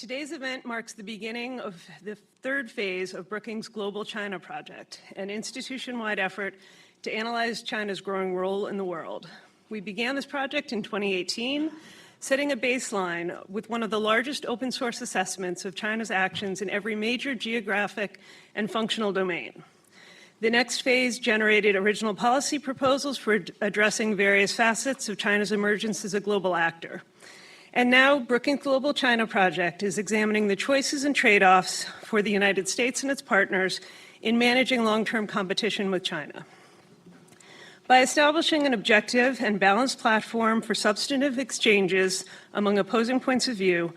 Today's event marks the beginning of the third phase of Brookings' Global China Project, an institution-wide effort to analyze China's growing role in the world. We began this project in 2018, setting a baseline with one of the largest open source assessments of China's actions in every major geographic and functional domain. The next phase generated original policy proposals for addressing various facets of China's emergence as a global actor. And now, Brookings Global China Project is examining the choices and trade-offs for the United States and its partners in managing long-term competition with China. By establishing an objective and balanced platform for substantive exchanges among opposing points of view,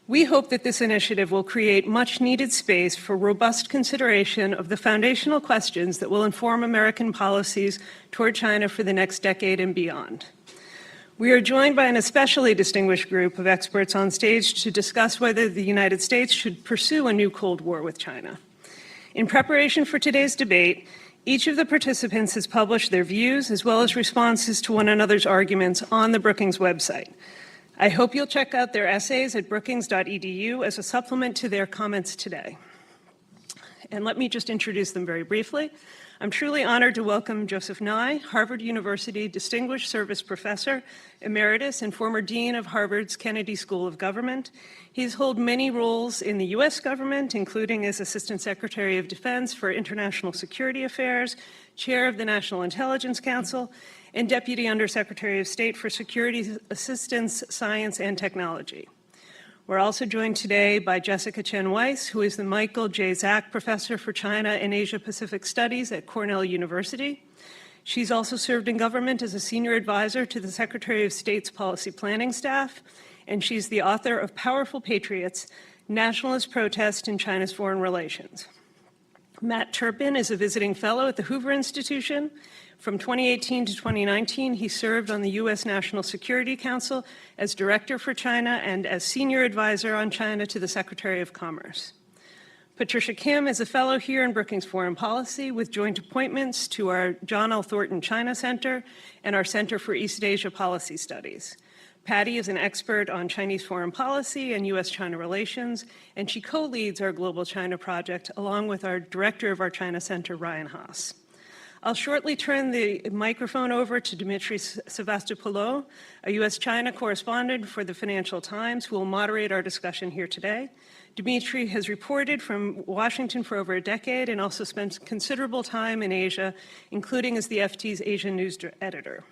we hope that this initiative will create much-needed space for robust consideration of the foundational questions that will inform American policies toward China for the next decade and beyond. We are joined by an especially distinguished group of experts on stage to discuss whether the United States should pursue a new Cold War with China. In preparation for today's debate, each of the participants has published their views as well as responses to one another's arguments on the Brookings website. I hope you'll check out their essays at brookings.edu as a supplement to their comments today. And let me just introduce them very briefly. I'm truly honored to welcome Joseph Nye, Harvard University Distinguished Service Professor, Emeritus, and former Dean of Harvard's Kennedy School of Government. He's held many roles in the U.S. government, including as Assistant Secretary of Defense for International Security Affairs, Chair of the National Intelligence Council, and Deputy Undersecretary of State for Security Assistance, Science, and Technology. We're also joined today by Jessica Chen Weiss, who is the Michael J. Zak Professor for China and Asia-Pacific Studies at Cornell University. She's also served in government as a senior advisor to the Secretary of State's policy planning staff, and she's the author of Powerful Patriots, Nationalist Protest in China's Foreign Relations. Matt Turpin is a visiting fellow at the Hoover Institution. From 2018 to 2019, he served on the U.S. National Security Council as Director for China and as Senior Advisor on China to the Secretary of Commerce. Patricia Kim is a fellow here in Brookings Foreign Policy with joint appointments to our John L. Thornton China Center and our Center for East Asia Policy Studies. Patty is an expert on Chinese foreign policy and U.S.-China relations, and she co-leads our Global China Project along with our Director of our China Center, Ryan Haas. I'll shortly turn the microphone over to Dmitry Sevastopoulos, a U.S.-China correspondent for the Financial Times, who will moderate our discussion here today. Dmitry has reported from Washington for over a decade and also spent considerable time in Asia, including as the FT's Asian news editor.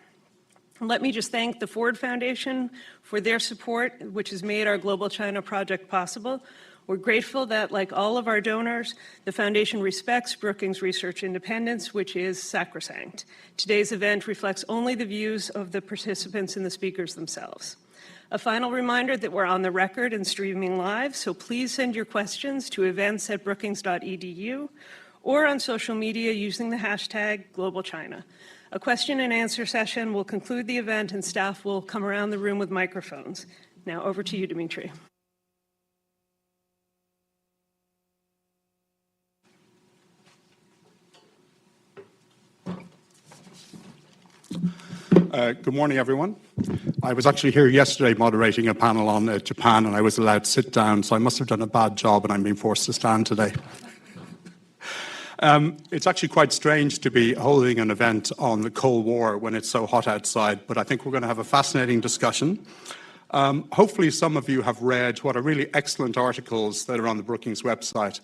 Let me just thank the Ford Foundation for their support, which has made our Global China Project possible. We're grateful that, like all of our donors, the Foundation respects Brookings' research independence, which is sacrosanct. Today's event reflects only the views of the participants and the speakers themselves. A final reminder that we're on the record and streaming live, so please send your questions to events@brookings.edu or on social media using the hashtag GlobalChina. A question and answer session will conclude the event and staff will come around the room with microphones. Now over to you, Dmitry. Good morning, everyone. I was actually here yesterday moderating a panel on Japan, and I was allowed to sit down, so I must have done a bad job, and I'm being forced to stand today. It's actually quite strange to be holding an event on the Cold War when it's so hot outside, but I think we're going to have a fascinating discussion. Hopefully some of you have read what are really excellent articles that are on the Brookings website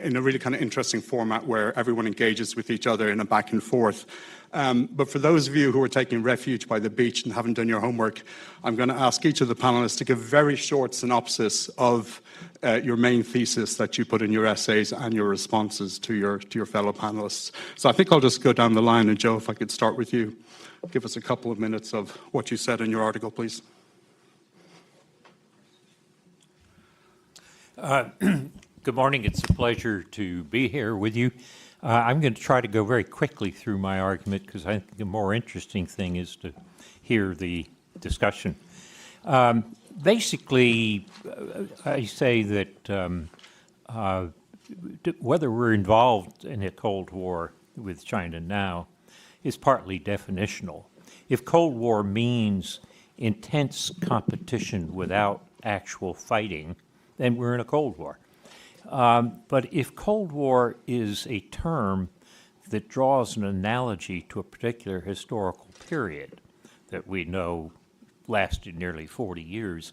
in a really kind of interesting format where everyone engages with each other in a back and forth. But for those of you who are taking refuge by the beach and haven't done your homework, I'm going to ask each of the panelists to give a very short synopsis of your main thesis that you put in your essays and your responses to your fellow panelists. So I think I'll just go down the line, and Joe, if I could start with you. Give us a couple of minutes of what you said in your article, please. Good morning. It's a pleasure to be here with you. I'm going to try to go very quickly through my argument because I think the more interesting thing is to hear the discussion. Basically, I say that whether we're involved in a Cold War with China now is partly definitional. If Cold War means intense competition without actual fighting, then we're in a Cold War. But if Cold War is a term that draws an analogy to a particular historical period that we know lasted nearly 40 years,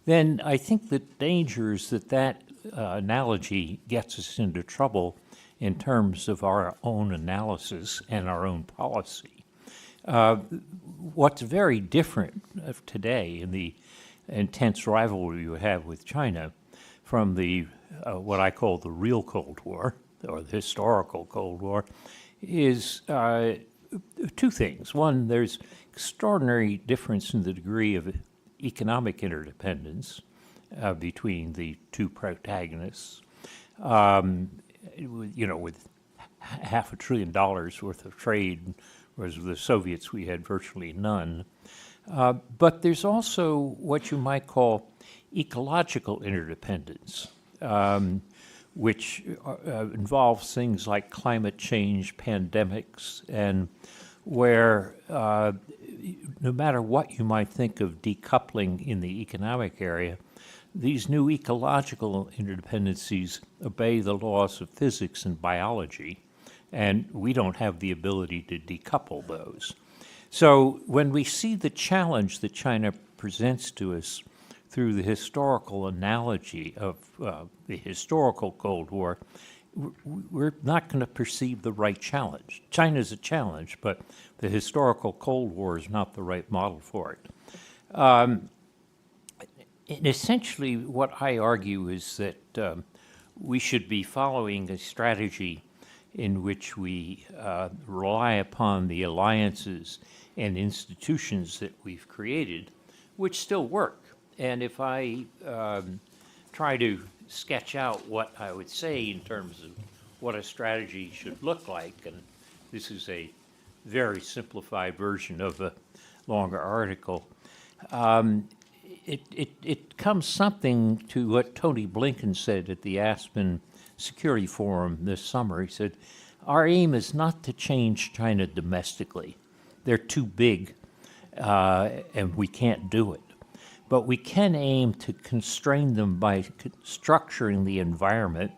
then I think the danger is that analogy gets us into trouble in terms of our own analysis and our own policy. What's very different today in the intense rivalry we have with China from the what I call the real Cold War, or the historical Cold War, is two things. One, there's extraordinary difference in the degree of economic interdependence between the two protagonists. With $500 billion worth of trade, whereas with the Soviets we had virtually none. But there's also what you might call ecological interdependence, which involves things like climate change, pandemics, and where no matter what you might think of decoupling in the economic area, these new ecological interdependencies obey the laws of physics and biology, and we don't have the ability to decouple those. So when we see the challenge that China presents to us through the historical analogy of the historical Cold War, we're not going to perceive the right challenge. China's a challenge, but the historical Cold War is not the right model for it. And essentially, what I argue is that we should be following a strategy in which we rely upon the alliances and institutions that we've created, which still work. And if I try to sketch out what I would say in terms of what a strategy should look like, and this is a very simplified version of a longer article, it comes something to what Tony Blinken said at the Aspen Security Forum this summer. He said, our aim is not to change China domestically. They're too big, and we can't do it. But we can aim to constrain them by structuring the environment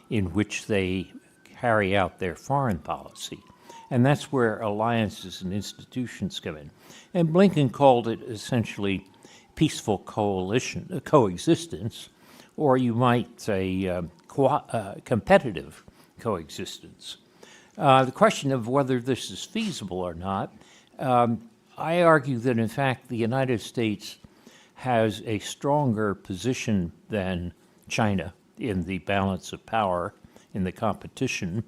in which they carry out their foreign policy. And that's where alliances and institutions come in. And Blinken called it essentially peaceful coexistence, or you might say competitive coexistence. The question of whether this is feasible or not, I argue that in fact the United States has a stronger position than China in the balance of power in the competition.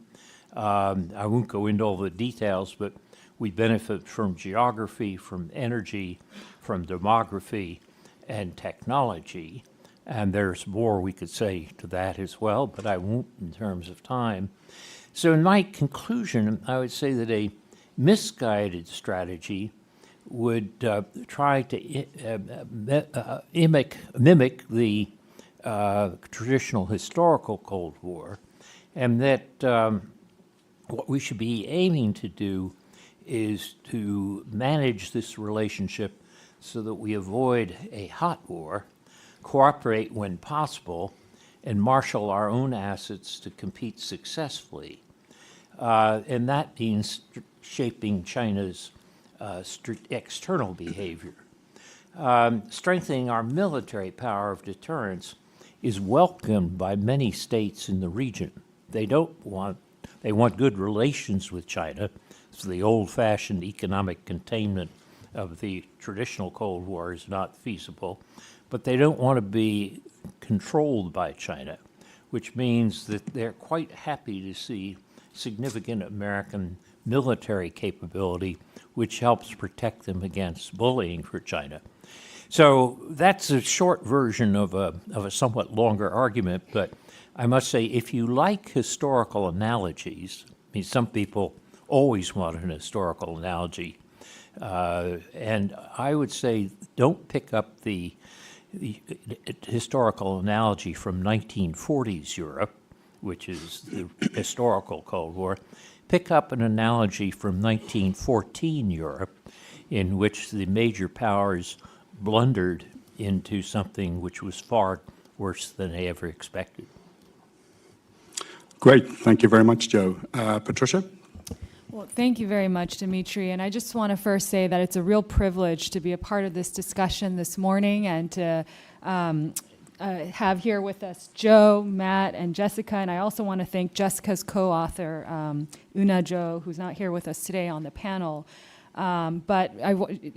I won't go into all the details, but we benefit from geography, from energy, from demography, and technology. And there's more we could say to that as well, but I won't in terms of time. So in my conclusion, I would say that a misguided strategy would try to mimic the traditional historical Cold War, and that what we should be aiming to do is to manage this relationship so that we avoid a hot war, cooperate when possible, and marshal our own assets to compete successfully. And that means shaping China's external behavior. Strengthening our military power of deterrence is welcomed by many states in the region. They want good relations with China, so the old-fashioned economic containment of the traditional Cold War is not feasible, but they don't want to be controlled by China, which means that they're quite happy to see significant American military capability, which helps protect them against bullying for China. So that's a short version of a somewhat longer argument, but I must say, if you like historical analogies, I mean, some people always want an historical analogy, and I would say don't pick up the historical analogy from 1940s Europe, which is the historical Cold War. Pick up an analogy from 1914 Europe, in which the major powers blundered into something which was far worse than they ever expected. Great. Thank you very much, Joe. Patricia? Well, thank you very much, Dimitri. And I just want to first say that it's a real privilege to be a part of this discussion this morning and to have here with us Joe, Matt, and Jessica. And I also want to thank Jessica's co-author, Una Zhou, who's not here with us today on the panel. But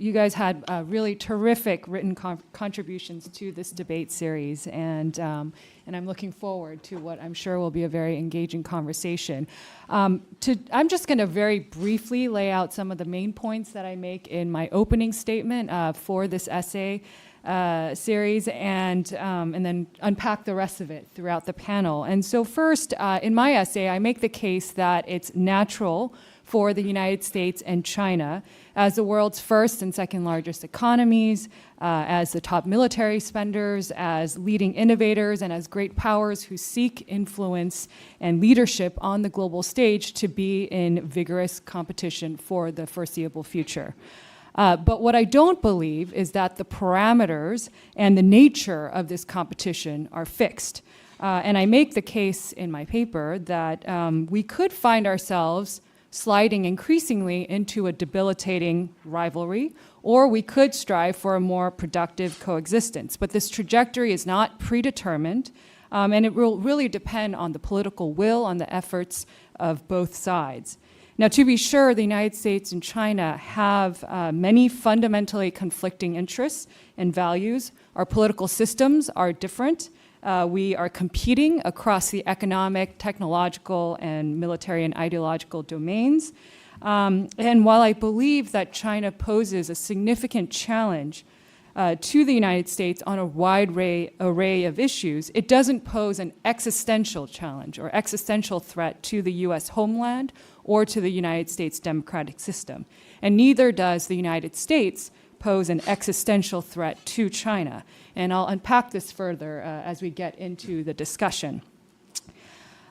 you guys had really terrific written contributions to this debate series, and I'm looking forward to what I'm sure will be a very engaging conversation. I'm just going to very briefly lay out some of the main points that I make in my opening statement for this essay series, and then unpack the rest of it throughout the panel. And so first, in my essay, I make the case that it's natural for the United States and China as the world's first and second largest economies, as the top military spenders, as leading innovators, and as great powers who seek influence and leadership on the global stage to be in vigorous competition for the foreseeable future. But what I don't believe is that the parameters and the nature of this competition are fixed. And I make the case in my paper that we could find ourselves sliding increasingly into a debilitating rivalry, or we could strive for a more productive coexistence. But this trajectory is not predetermined, and it will really depend on the political will, on the efforts of both sides. Now, to be sure, the United States and China have many fundamentally conflicting interests and values. Our political systems are different. We are competing across the economic, technological, and military and ideological domains. And while I believe that China poses a significant challenge to the United States on a wide array of issues, it doesn't pose an existential challenge or existential threat to the U.S. homeland or to the United States democratic system. And neither does the United States pose an existential threat to China. And I'll unpack this further as we get into the discussion.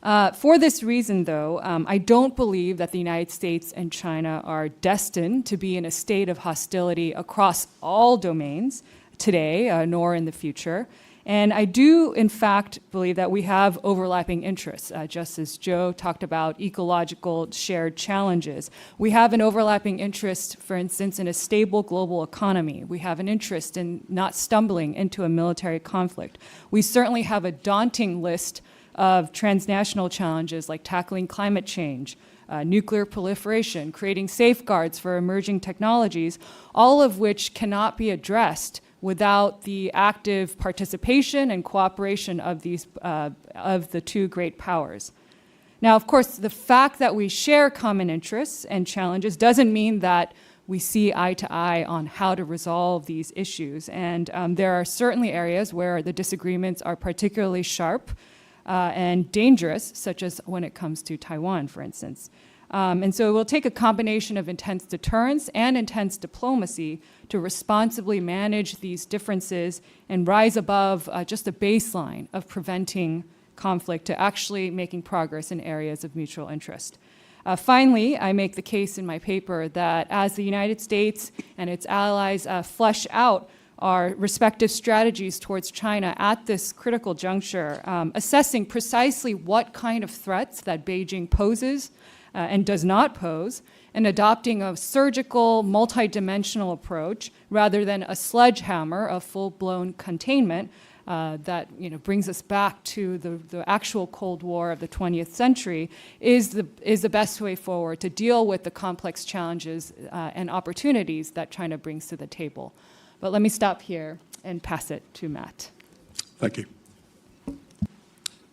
For this reason, though, I don't believe that the United States and China are destined to be in a state of hostility across all domains today, nor in the future. And I do, in fact, believe that we have overlapping interests, just as Joe talked about ecological shared challenges. We have an overlapping interest, for instance, in a stable global economy. We have an interest in not stumbling into a military conflict. We certainly have a daunting list of transnational challenges like tackling climate change, nuclear proliferation, creating safeguards for emerging technologies, all of which cannot be addressed without the active participation and cooperation of the two great powers. Now, of course, the fact that we share common interests and challenges doesn't mean that we see eye to eye on how to resolve these issues. And there are certainly areas where the disagreements are particularly sharp and dangerous, such as when it comes to Taiwan, for instance. And so it will take a combination of intense deterrence and intense diplomacy to responsibly manage these differences and rise above just a baseline of preventing conflict to actually making progress in areas of mutual interest. Finally, I make the case in my paper that as the United States and its allies flesh out our respective strategies towards China at this critical juncture, assessing precisely what kind of threats that Beijing poses and does not pose, and adopting a surgical, multidimensional approach rather than a sledgehammer of full-blown containment that brings us back to the actual Cold War of the 20th century is the best way forward to deal with the complex challenges and opportunities that China brings to the table. But let me stop here and pass it to Matt. Thank you.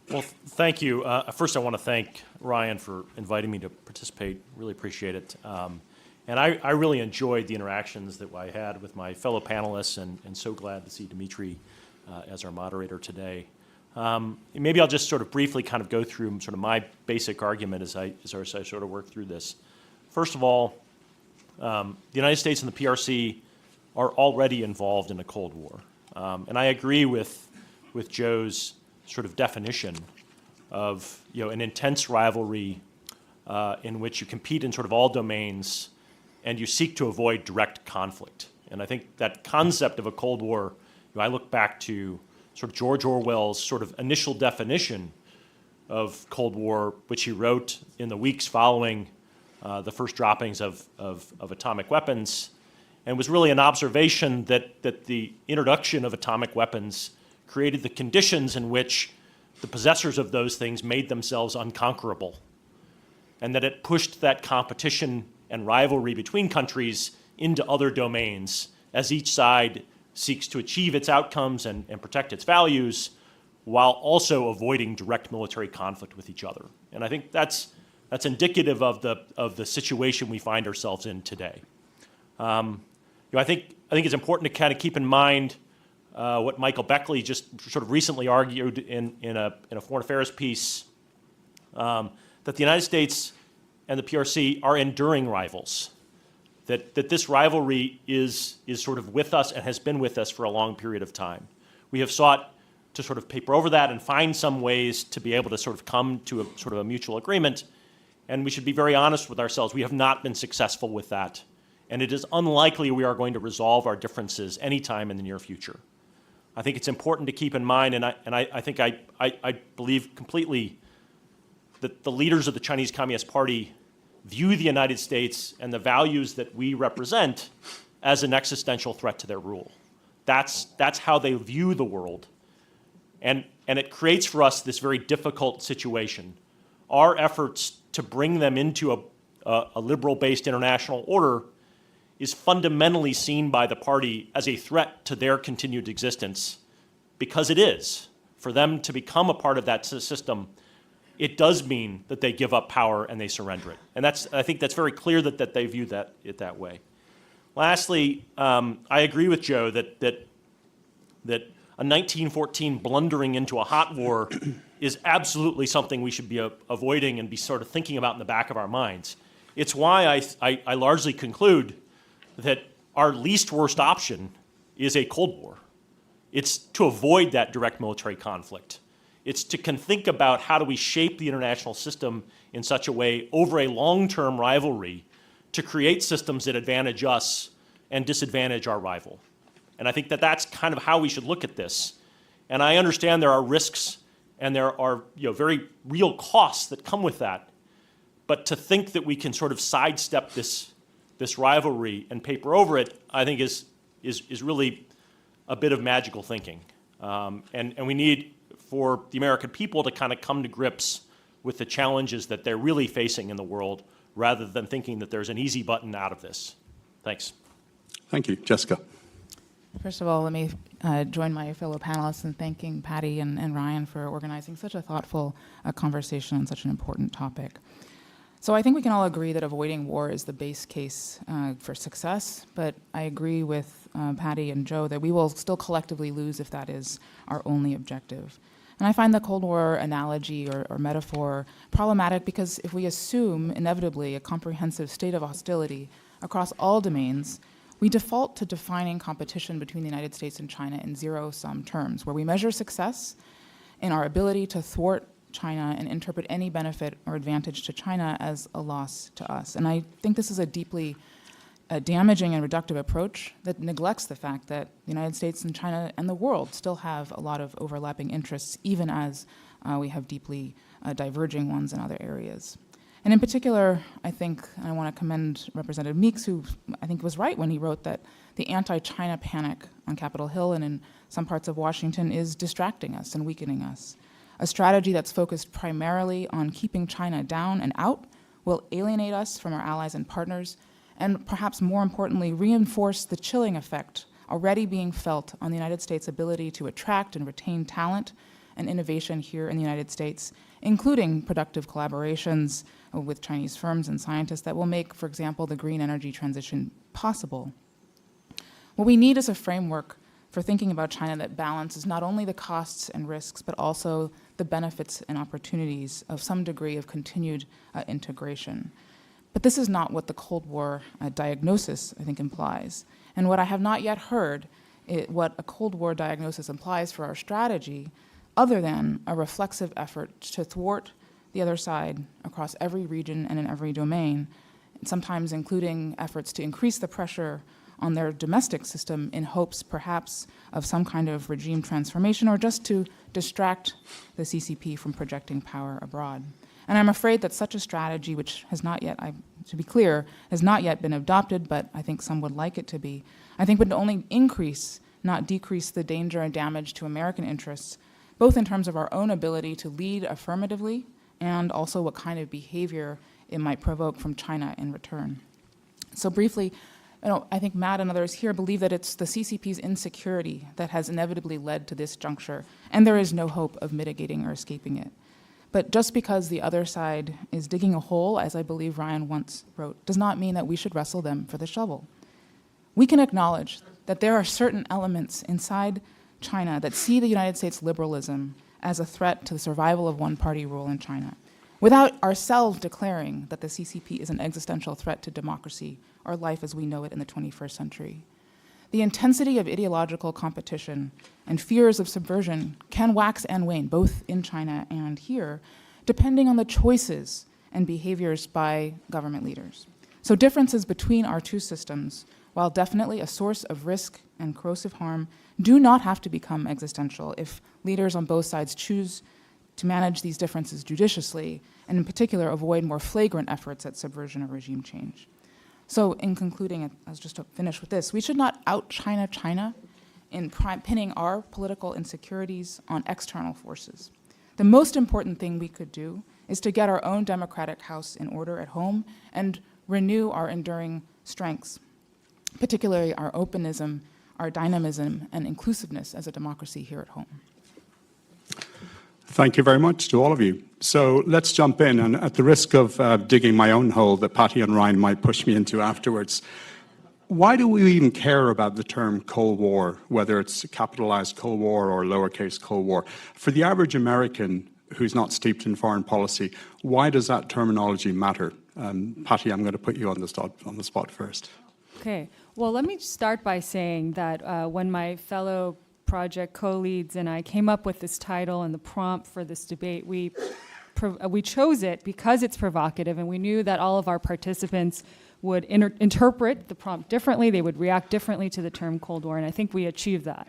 Well, thank you. First, I want to thank Ryan for inviting me to participate. Really appreciate it. And I really enjoyed the interactions that I had with my fellow panelists, and so glad to see Dimitri as our moderator today. Maybe I'll just sort of briefly kind of go through sort of my basic argument as I sort of work through this. First of all, the United States and the PRC are already involved in a Cold War. And I agree with Joe's sort of definition of an intense rivalry in which you compete in sort of all domains and you seek to avoid direct conflict. And I think that concept of a Cold War, I look back to sort of George Orwell's sort of initial definition of Cold War, which he wrote in the weeks following the first droppings of atomic weapons, and was really an observation that the introduction of atomic weapons created the conditions in which the possessors of those things made themselves unconquerable, and that it pushed that competition and rivalry between countries into other domains as each side seeks to achieve its outcomes and protect its values while also avoiding direct military conflict with each other. And I think that's indicative of the situation we find ourselves in today. I think it's important to kind of keep in mind what Michael Beckley just sort of recently argued in a foreign affairs piece, that the United States and the PRC are enduring rivals, that this rivalry is sort of with us and has been with us for a long period of time. We have sought to sort of paper over that and find some ways to be able to sort of come to a sort of a mutual agreement, and we should be very honest with ourselves. We have not been successful with that, and it is unlikely we are going to resolve our differences anytime in the near future. I think it's important to keep in mind, and I think I believe completely that the leaders of the Chinese Communist Party view the United States and the values that we represent as an existential threat to their rule. That's how they view the world. And it creates for us this very difficult situation. Our efforts to bring them into a liberal-based international order is fundamentally seen by the party as a threat to their continued existence, because it is. For them to become a part of that system, it does mean that they give up power and they surrender it. And I think that's very clear that they view it that way. Lastly, I agree with Joe that a 1914 blundering into a hot war is absolutely something we should be avoiding and be sort of thinking about in the back of our minds. It's why I largely conclude that our least worst option is a Cold War. It's to avoid that direct military conflict. It's to think about how do we shape the international system in such a way over a long-term rivalry to create systems that advantage us and disadvantage our rival. And I think that's kind of how we should look at this. And I understand there are risks and there are very real costs that come with that. But to think that we can sort of sidestep this rivalry and paper over it, I think is really a bit of magical thinking. And we need for the American people to kind of come to grips with the challenges that they're really facing in the world, rather than thinking that there's an easy button out of this. Thanks. Thank you. Jessica. First of all, let me join my fellow panelists in thanking Patty and Ryan for organizing such a thoughtful conversation on such an important topic. So I think we can all agree that avoiding war is the base case for success, but I agree with Patty and Joe that we will still collectively lose if that is our only objective. And I find the Cold War analogy or metaphor problematic because if we assume inevitably a comprehensive state of hostility across all domains, we default to defining competition between the United States and China in zero-sum terms, where we measure success in our ability to thwart China and interpret any benefit or advantage to China as a loss to us. And I think this is a deeply damaging and reductive approach that neglects the fact that the United States and China and the world still have a lot of overlapping interests, even as we have deeply diverging ones in other areas. And in particular, I think I want to commend Representative Meeks, who I think was right when he wrote that the anti-China panic on Capitol Hill and in some parts of Washington is distracting us and weakening us. A strategy that's focused primarily on keeping China down and out will alienate us from our allies and partners, and perhaps more importantly, reinforce the chilling effect already being felt on the United States' ability to attract and retain talent and innovation here in the United States, including productive collaborations with Chinese firms and scientists that will make, for example, the green energy transition possible. What we need is a framework for thinking about China that balances not only the costs and risks, but also the benefits and opportunities of some degree of continued integration. But this is not what the Cold War diagnosis, I think, implies. And what I have not yet heard, what a Cold War diagnosis implies for our strategy, other than a reflexive effort to thwart the other side across every region and in every domain, sometimes including efforts to increase the pressure on their domestic system in hopes perhaps of some kind of regime transformation or just to distract the CCP from projecting power abroad. And I'm afraid that such a strategy, which has not yet, to be clear, has not yet been adopted, but I think some would like it to be, I think would only increase, not decrease the danger and damage to American interests, both in terms of our own ability to lead affirmatively and also what kind of behavior it might provoke from China in return. So briefly, I think Matt and others here believe that it's the CCP's insecurity that has inevitably led to this juncture, and there is no hope of mitigating or escaping it. But just because the other side is digging a hole, as I believe Ryan once wrote, does not mean that we should wrestle them for the shovel. We can acknowledge that there are certain elements inside China that see the United States liberalism as a threat to the survival of one-party rule in China, without ourselves declaring that the CCP is an existential threat to democracy or life as we know it in the 21st century. The intensity of ideological competition and fears of subversion can wax and wane, both in China and here, depending on the choices and behaviors by government leaders. So differences between our two systems, while definitely a source of risk and corrosive harm, do not have to become existential if leaders on both sides choose to manage these differences judiciously, and in particular avoid more flagrant efforts at subversion or regime change. So in concluding, as just to finish with this, we should not out-China China in pinning our political insecurities on external forces. The most important thing we could do is to get our own democratic house in order at home and renew our enduring strengths, particularly our openism, our dynamism, and inclusiveness as a democracy here at home. Thank you very much to all of you. So let's jump in, and at the risk of digging my own hole that Patty and Ryan might push me into afterwards, why do we even care about the term Cold War, whether it's capitalized Cold War or lowercase Cold War? For the average American who's not steeped in foreign policy, why does that terminology matter? Patty, I'm going to put you on the spot first. Okay. Well, let me start by saying that when my fellow project co-leads and I came up with this title and the prompt for this debate, we chose it because it's provocative, and we knew that all of our participants would interpret the prompt differently. They would react differently to the term Cold War, and I think we achieved that.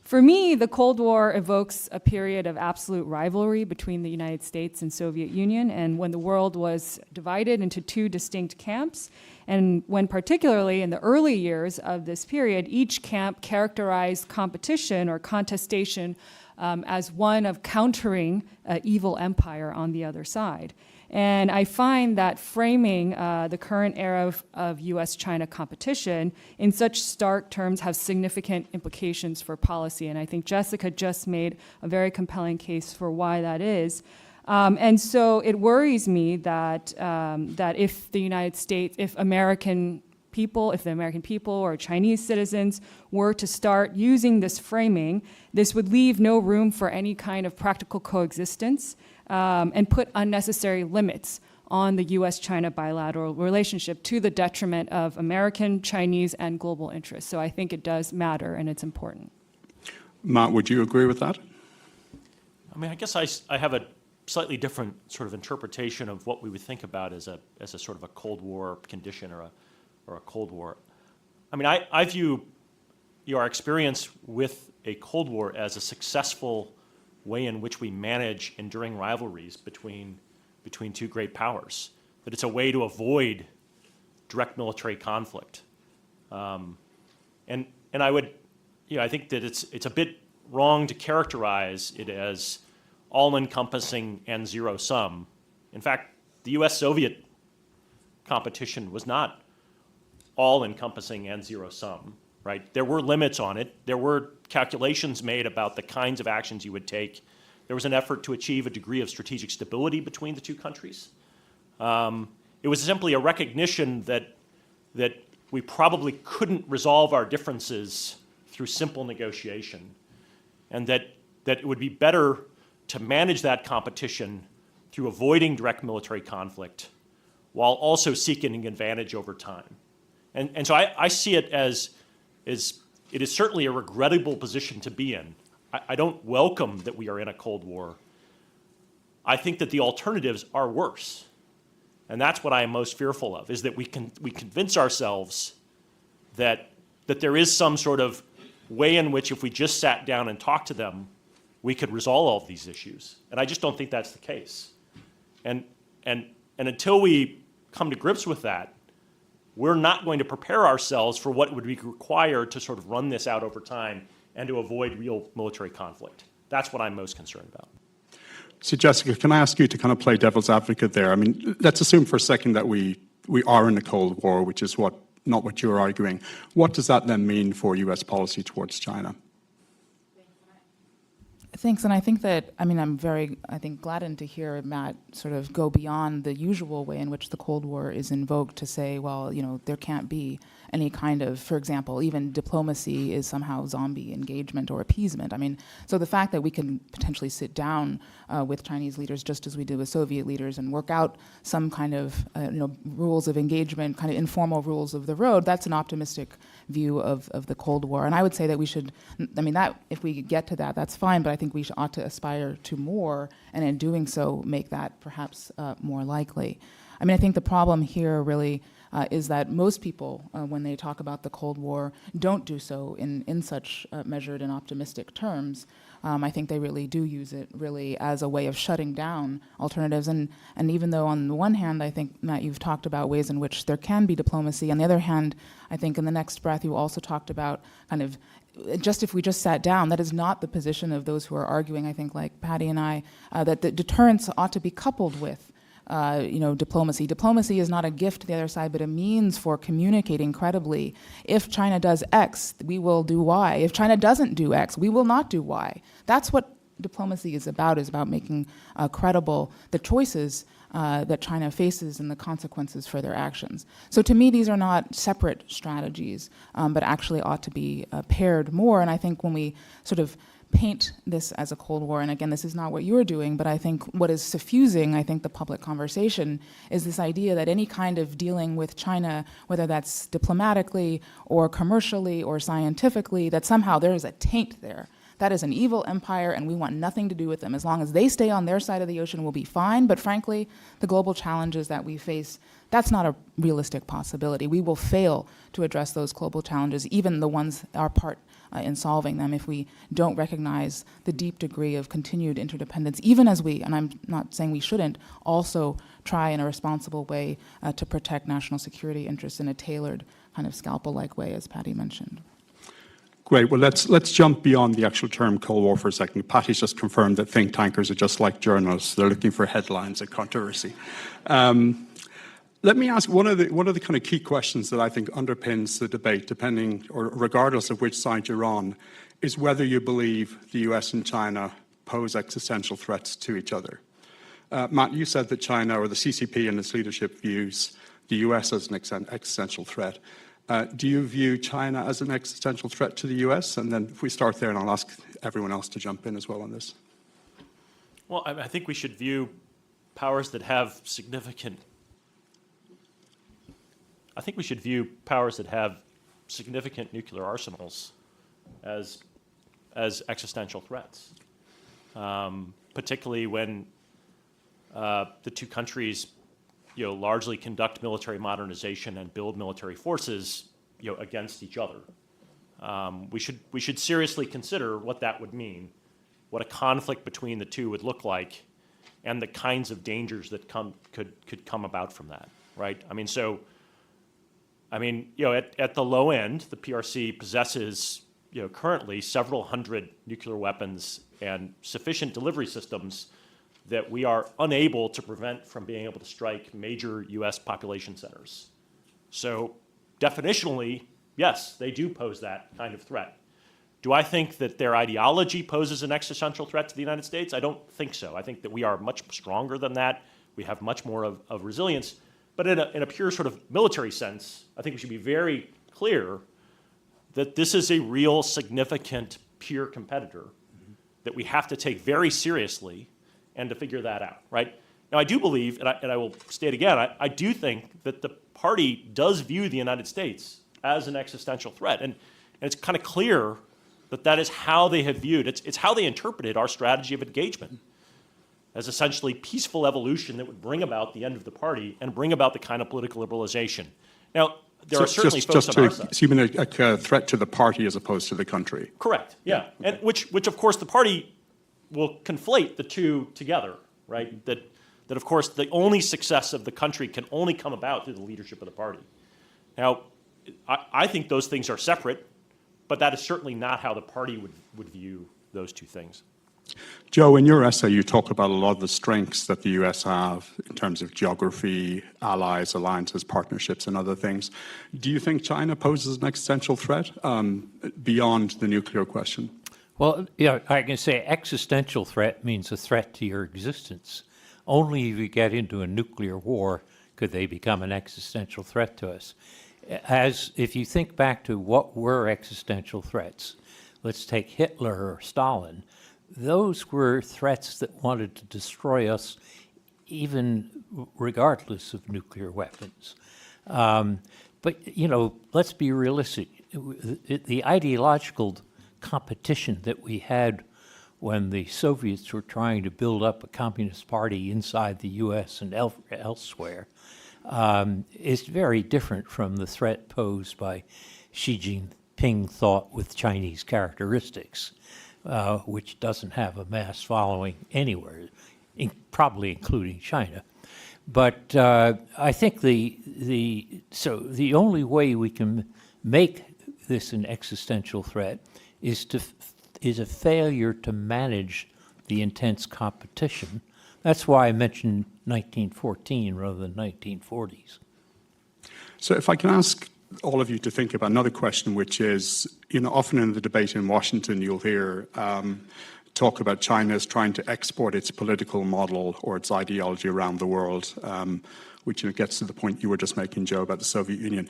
For me, the Cold War evokes a period of absolute rivalry between the United States and Soviet Union, and when the world was divided into two distinct camps, and when particularly in the early years of this period, each camp characterized competition or contestation as one of countering an evil empire on the other side. And I find that framing the current era of US-China competition in such stark terms has significant implications for policy. And I think Jessica just made a very compelling case for why that is. And so it worries me that, that if the United States, if the American people or Chinese citizens were to start using this framing, this would leave no room for any kind of practical coexistence and put unnecessary limits on the US-China bilateral relationship to the detriment of American, Chinese, and global interests. So I think it does matter and it's important. Matt, would you agree with that? I mean, I guess I have a slightly different sort of interpretation of what we would think about as a sort of a Cold War condition or a Cold War. I mean, I view our experience with a Cold War as a successful way in which we manage enduring rivalries between two great powers, that it's a way to avoid direct military conflict. And I would, I think that it's a bit wrong to characterize it as all-encompassing and zero-sum. In fact, the US-Soviet competition was not all-encompassing and zero-sum, right? There were limits on it. There were calculations made about the kinds of actions you would take. There was an effort to achieve a degree of strategic stability between the two countries. It was simply a recognition that we probably couldn't resolve our differences through simple negotiation, and that it would be better to manage that competition through avoiding direct military conflict while also seeking an advantage over time. And so I see it as it is certainly a regrettable position to be in. I don't welcome that we are in a Cold War. I think that the alternatives are worse. And that's what I am most fearful of, is that we convince ourselves that there is some sort of way in which if we just sat down and talked to them, we could resolve all of these issues. And I just don't think that's the case. And until we come to grips with that, we're not going to prepare ourselves for what would be required to sort of run this out over time and to avoid real military conflict. That's what I'm most concerned about. So, Jessica, can I ask you to kind of play devil's advocate there? I mean, let's assume for a second that we are in a Cold War, which is not what you're arguing. What does that then mean for U.S. policy towards China? Thanks, and I think that, I'm very, gladdened to hear Matt sort of go beyond the usual way in which the Cold War is invoked to say, well, there can't be any kind of, for example, even diplomacy is somehow zombie engagement or appeasement. So the fact that we can potentially sit down with Chinese leaders just as we did with Soviet leaders and work out some kind of, rules of engagement, kind of informal rules of the road, that's an optimistic view of the Cold War. And I would say that we should, that if we get to that, that's fine, but I think we ought to aspire to more, and in doing so, make that perhaps more likely. I think the problem here really is that most people, when they talk about the Cold War, don't do so in such measured and optimistic terms. I think they really do use it really as a way of shutting down alternatives. And even though on the one hand, I think, Matt, you've talked about ways in which there can be diplomacy, on the other hand, I think in the next breath you also talked about kind of just if we just sat down. That is not the position of those who are arguing, I think, like Patty and I, that the deterrence ought to be coupled with diplomacy. Diplomacy is not a gift to the other side, but a means for communicating credibly. If China does X, we will do Y. If China doesn't do X, we will not do Y. That's what diplomacy is about making credible the choices that China faces and the consequences for their actions. So to me, these are not separate strategies, but actually ought to be paired more. And I think when we sort of paint this as a Cold War, and again, this is not what you're doing, but I think what is suffusing, the public conversation is this idea that any kind of dealing with China, whether that's diplomatically or commercially or scientifically, that somehow there is a taint there. That is an evil empire, and we want nothing to do with them. As long as they stay on their side of the ocean, we'll be fine. But frankly, the global challenges that we face, that's not a realistic possibility. We will fail to address those global challenges, even the ones our part in solving them, if we don't recognize the deep degree of continued interdependence, even as we, and I'm not saying we shouldn't, also try in a responsible way to protect national security interests in a tailored kind of scalpel-like way, as Patty mentioned. Great. Well, let's jump beyond the actual term Cold War for a second. Patty's just confirmed that think tankers are just like journalists. They're looking for headlines and controversy. Let me ask one of the kind of key questions that I think underpins the debate, depending or regardless of which side you're on, is whether you believe the US and China pose existential threats to each other. Matt, you said that China or the CCP and its leadership views the US as an existential threat. Do you view China as an existential threat to the US? And then if we start there, and I'll ask everyone else to jump in as well on this. Well, I think we should view powers that have significant nuclear arsenals as existential threats, particularly when the two countries, largely conduct military modernization and build military forces, against each other. We should seriously consider what that would mean, what a conflict between the two would look like, and the kinds of dangers that could come about from that, right? At the low end, the PRC possesses, currently several hundred nuclear weapons and sufficient delivery systems that we are unable to prevent from being able to strike major U.S. population centers. So definitionally, yes, they do pose that kind of threat. Do I think that their ideology poses an existential threat to the United States? I don't think so. I think that we are much stronger than that. We have much more of resilience. But in a pure sort of military sense, I think we should be very clear that this is a real significant peer competitor that we have to take very seriously and to figure that out, right? Now, I do believe, and I will state again, I do think that the party does view the United States as an existential threat. And it's kind of clear that is how they have viewed, it's how they interpreted our strategy of engagement as essentially peaceful evolution that would bring about the end of the party and bring about the kind of political liberalization. Now, there are certainly folks on our side. So you mean a threat to the party as opposed to the country? Correct, yeah. And which of course the party will conflate the two together, right? That of course the only success of the country can only come about through the leadership of the party. Now, I think those things are separate, but that is certainly not how the party would view those two things. Joe, in your essay, you talk about a lot of the strengths that the U.S. have in terms of geography, allies, alliances, partnerships, and other things. Do you think China poses an existential threat beyond the nuclear question? Well, yeah, I can say existential threat means a threat to your existence. Only if you get into a nuclear war could they become an existential threat to us. As if you think back to what were existential threats, let's take Hitler or Stalin. Those were threats that wanted to destroy us even regardless of nuclear weapons. But, you know, let's be realistic. The ideological competition that we had when the Soviets were trying to build up a communist party inside the U.S. and elsewhere is very different from the threat posed by Xi Jinping thought with Chinese characteristics, which doesn't have a mass following anywhere, probably including China. But I think the only way we can make this an existential threat is a failure to manage the intense competition. That's why I mentioned 1914 rather than 1940s. So if I can ask all of you to think about another question, which is, you know, often in the debate in Washington, you'll hear talk about China as trying to export its political model or its ideology around the world, which, you know, gets to the point you were just making, Joe, about the Soviet Union.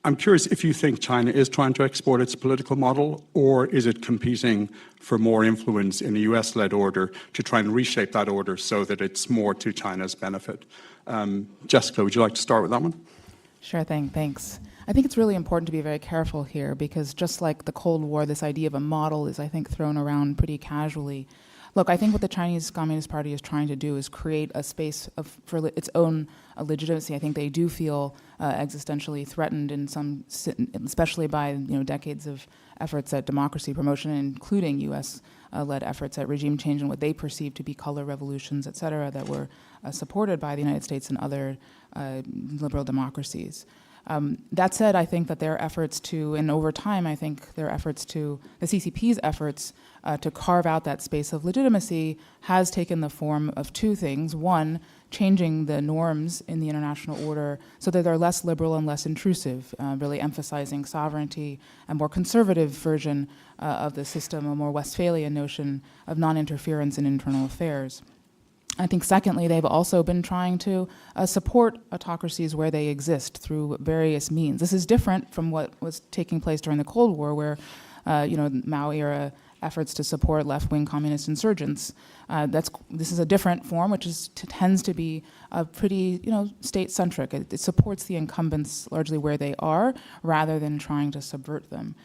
I'm curious if you think China is trying to export its political model, or is it competing for more influence in a US-led order to try and reshape that order so that it's more to China's benefit? Jessica, would you like to start with that one? Sure thing, thanks. I think it's really important to be very careful here because just like the Cold War, this idea of a model is, I think, thrown around pretty casually. Look, I think what the Chinese Communist Party is trying to do is create a space for its own legitimacy. I think they do feel existentially threatened in some, especially by decades of efforts at democracy promotion, including U.S.-led efforts at regime change and what they perceive to be color revolutions, et cetera, that were supported by the United States and other liberal democracies. That said, I think that their efforts to, and over time, I think their efforts to, the CCP's efforts to carve out that space of legitimacy has taken the form of two things. One, changing the norms in the international order so that they're less liberal and less intrusive, really emphasizing sovereignty, a more conservative version of the system, a more Westphalian notion of non-interference in internal affairs. I think secondly, they've also been trying to support autocracies where they exist through various means. This is different from what was taking place during the Cold War, where Mao-era efforts to support left-wing communist insurgents. This is a different form, which tends to be pretty state-centric. It supports the incumbents largely where they are, rather than trying to subvert them.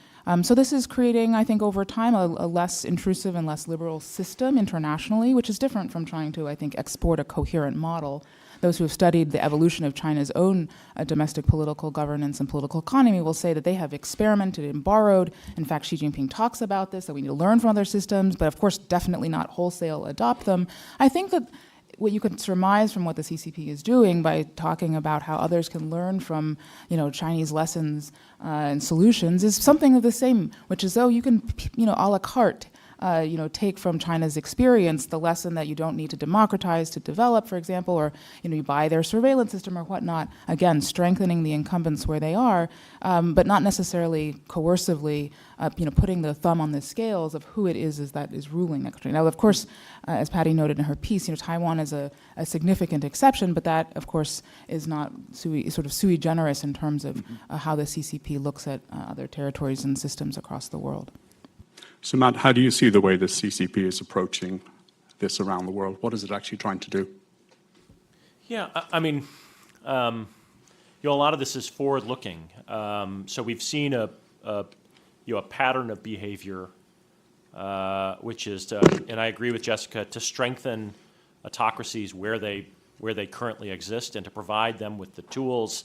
So this is creating, I think, over time, a less intrusive and less liberal system internationally, which is different from trying to, I think, export a coherent model. Those who have studied the evolution of China's own domestic political governance and political economy will say that they have experimented and borrowed. In fact, Xi Jinping talks about this, that we need to learn from other systems, but of course, definitely not wholesale adopt them. I think that what you could surmise from what the CCP is doing by talking about how others can learn from, Chinese lessons and solutions is something of the same, which is, you can, a la carte, take from China's experience the lesson that you don't need to democratize to develop, for example, or, you buy their surveillance system or whatnot, again, strengthening the incumbents where they are, but not necessarily coercively, putting the thumb on the scales of who it is that is ruling that country. Now, of course, as Patty noted in her piece, Taiwan is a significant exception, but that, of course, is not sui generis in terms of how the CCP looks at other territories and systems across the world. So, Matt, how do you see the way the CCP is approaching this around the world? What is it actually trying to do? Yeah, I mean, a lot of this is forward-looking. So we've seen a pattern of behavior, which is, and I agree with Jessica, to strengthen autocracies where they currently exist and to provide them with the tools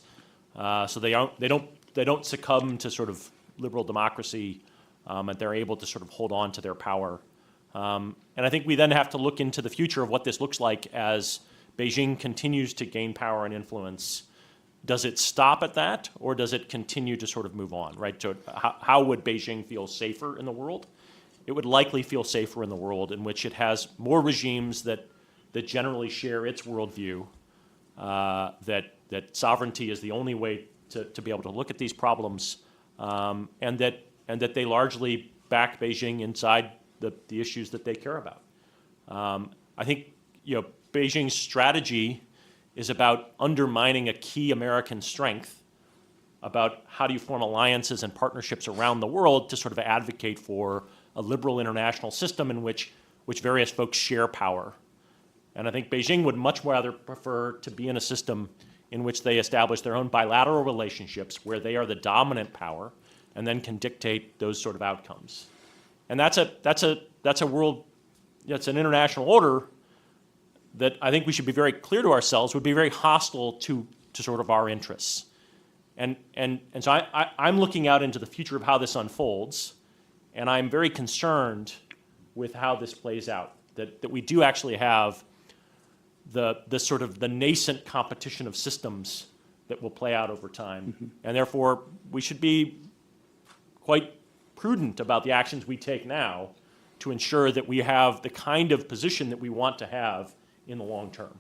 So they don't succumb to sort of liberal democracy, and they're able to sort of hold on to their power. And I think we then have to look into the future of what this looks like as Beijing continues to gain power and influence. Does it stop at that, or does it continue to sort of move on, right? So how would Beijing feel safer in the world? It would likely feel safer in the world in which it has more regimes that generally share its worldview, that sovereignty is the only way to be able to look at these problems, and that they largely back Beijing inside the issues that they care about. I think Beijing's strategy is about undermining a key American strength about how do you form alliances and partnerships around the world to sort of advocate for a liberal international system in which various folks share power. And I think Beijing would much rather prefer to be in a system in which they establish their own bilateral relationships where they are the dominant power and then can dictate those sort of outcomes. And that's a world, it's an international order that I think we should be very clear to ourselves would be very hostile to sort of our interests. And so I'm looking out into the future of how this unfolds, and I'm very concerned with how this plays out, that we do actually have the sort of the nascent competition of systems that will play out over time. Mm-hmm. And therefore, we should be quite prudent about the actions we take now to ensure that we have the kind of position that we want to have in the long term.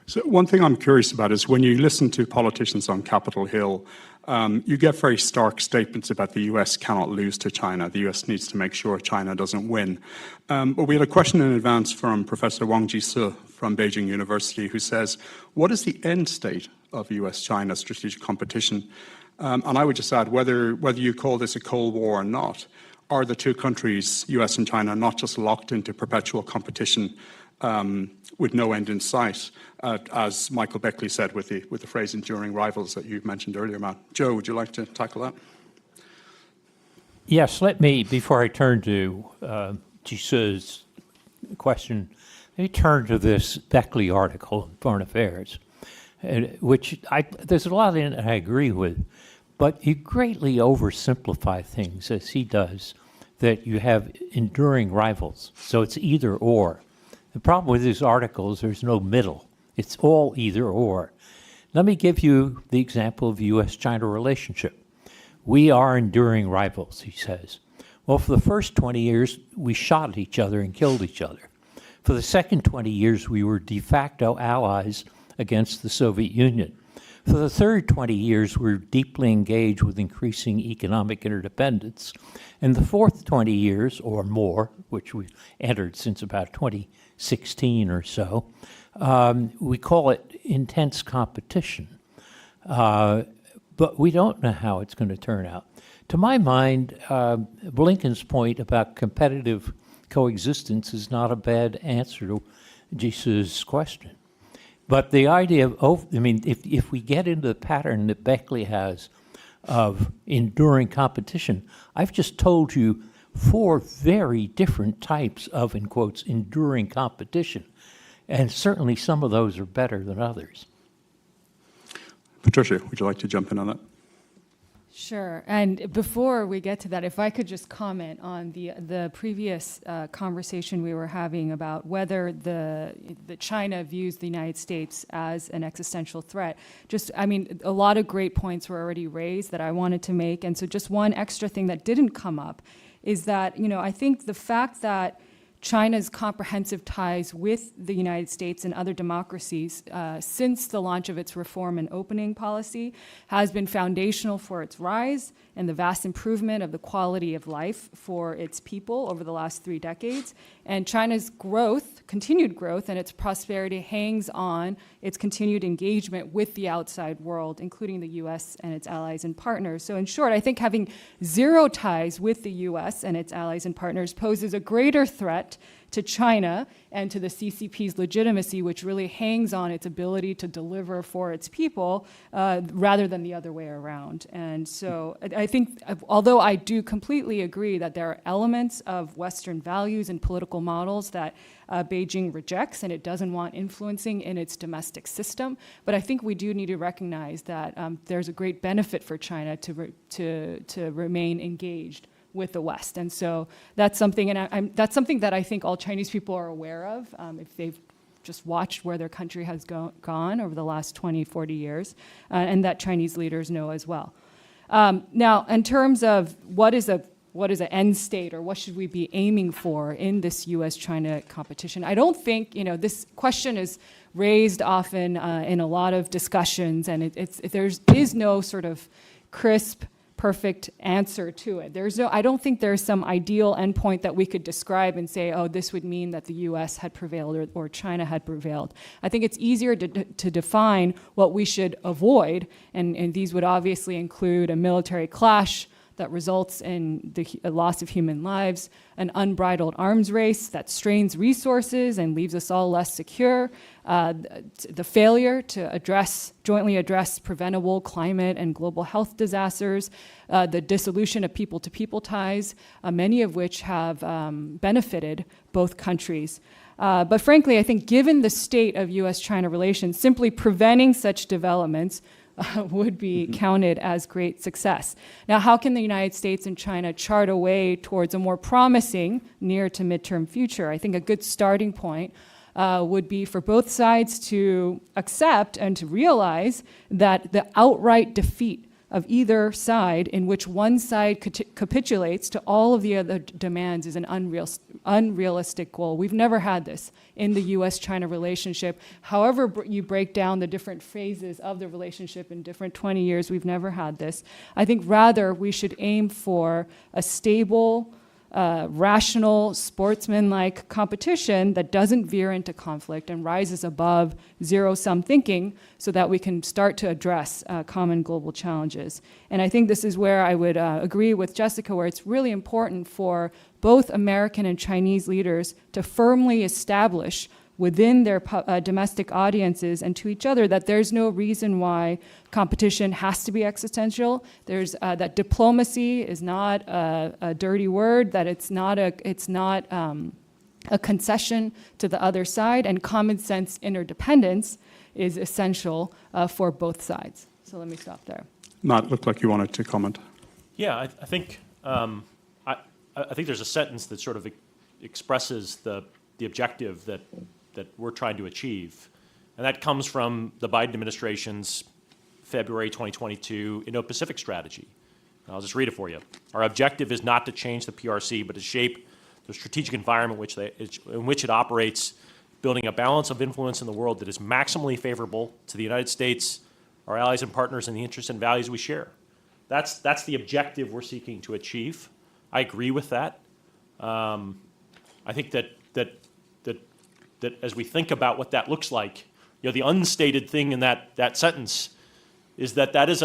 So one thing I'm curious about is when you listen to politicians on Capitol Hill, you get very stark statements about the U.S. cannot lose to China. The U.S. needs to make sure China doesn't win. But we had a question in advance from Professor Wang Jise from Beijing University who says, what is the end state of U.S.-China strategic competition? And I would just add, whether you call this a Cold War or not, are the two countries, U.S. and China, not just locked into perpetual competition with no end in sight, as Michael Beckley said with the phrase enduring rivals that you mentioned earlier, Matt. Joe, would you like to tackle that? Yes, let me, before I turn to Jise's question, let me turn to this Beckley article in Foreign Affairs, which there's a lot in it I agree with, but you greatly oversimplify things, as he does, that you have enduring rivals. So it's either or. The problem with this article is there's no middle. It's all either or. Let me give you the example of the U.S.-China relationship. We are enduring rivals, he says. Well, for the first 20 years, we shot at each other and killed each other. For the second 20 years, we were de facto allies against the Soviet Union. For the third 20 years, we were deeply engaged with increasing economic interdependence. And the fourth 20 years or more, which we've entered since about 2016 or so, we call it intense competition. But we don't know how it's going to turn out. To my mind, Blinken's point about competitive coexistence is not a bad answer to Jise's question. But the idea of, if we get into the pattern that Beckley has of enduring competition, I've just told you 4 very different types of, in quotes, enduring competition. And certainly some of those are better than others. Patricia, would you like to jump in on that? Sure. And before we get to that, if I could just comment on the previous conversation we were having about whether the China views the United States as an existential threat. A lot of great points were already raised that I wanted to make. And so just one extra thing that didn't come up is that, I think the fact that China's comprehensive ties with the United States and other democracies since the launch of its reform and opening policy has been foundational for its rise and the vast improvement of the quality of life for its people over the last 3 decades. And China's growth, continued growth, and its prosperity hangs on its continued engagement with the outside world, including the U.S. and its allies and partners. So in short, I think having zero ties with the U.S. and its allies and partners poses a greater threat to China and to the CCP's legitimacy, which really hangs on its ability to deliver for its people, rather than the other way around. And so I think, although I do completely agree that there are elements of Western values and political models that Beijing rejects and it doesn't want influencing in its domestic system, but I think we do need to recognize that there's a great benefit for China to remain engaged with the West. And so that's something, and that's something that I think all Chinese people are aware of, if they've just watched where their country has gone over the last 20, 40 years, and that Chinese leaders know as well. Now, in terms of what is an end state, or what should we be aiming for in this U.S.-China competition, I don't think, this question is raised often in a lot of discussions, and there is no sort of crisp, perfect answer to it. I don't think there's some ideal endpoint that we could describe and say, oh, this would mean that the US had prevailed or China had prevailed. I think it's easier to define what we should avoid, and these would obviously include a military clash that results in the loss of human lives, an unbridled arms race that strains resources and leaves us all less secure, the failure to jointly address preventable climate and global health disasters, the dissolution of people-to-people ties, many of which have benefited both countries. But frankly, I think given the state of US-China relations, simply preventing such developments would be counted as great success. Now, how can the United States and China chart a way towards a more promising near to midterm future? I think a good starting point would be for both sides to accept and to realize that the outright defeat of either side, in which one side capitulates to all of the other demands, is an unrealistic goal. We've never had this in the US-China relationship. However you break down the different phases of the relationship in different 20 years, we've never had this. I think rather we should aim for a stable, rational, sportsman-like competition that doesn't veer into conflict and rises above zero-sum thinking, so that we can start to address common global challenges. And I think this is where I would agree with Jessica, where it's really important for both American and Chinese leaders to firmly establish within their domestic audiences and to each other that there's no reason why competition has to be existential. There's that diplomacy is not a dirty word, that it's not a concession to the other side, and common sense interdependence is essential for both sides. So let me stop there. Matt, looked like you wanted to comment. Yeah, I think I think there's a sentence that sort of expresses the objective that we're trying to achieve, and that comes from the Biden administration's February 2022 Indo-Pacific strategy. And I'll just read it for you. Our objective is not to change the PRC, but to shape the strategic environment in which it operates, building a balance of influence in the world that is maximally favorable to the United States, our allies and partners, and the interests and values we share. That's the objective we're seeking to achieve. I agree with that. I think that as we think about what that looks like, the unstated thing in that sentence is that is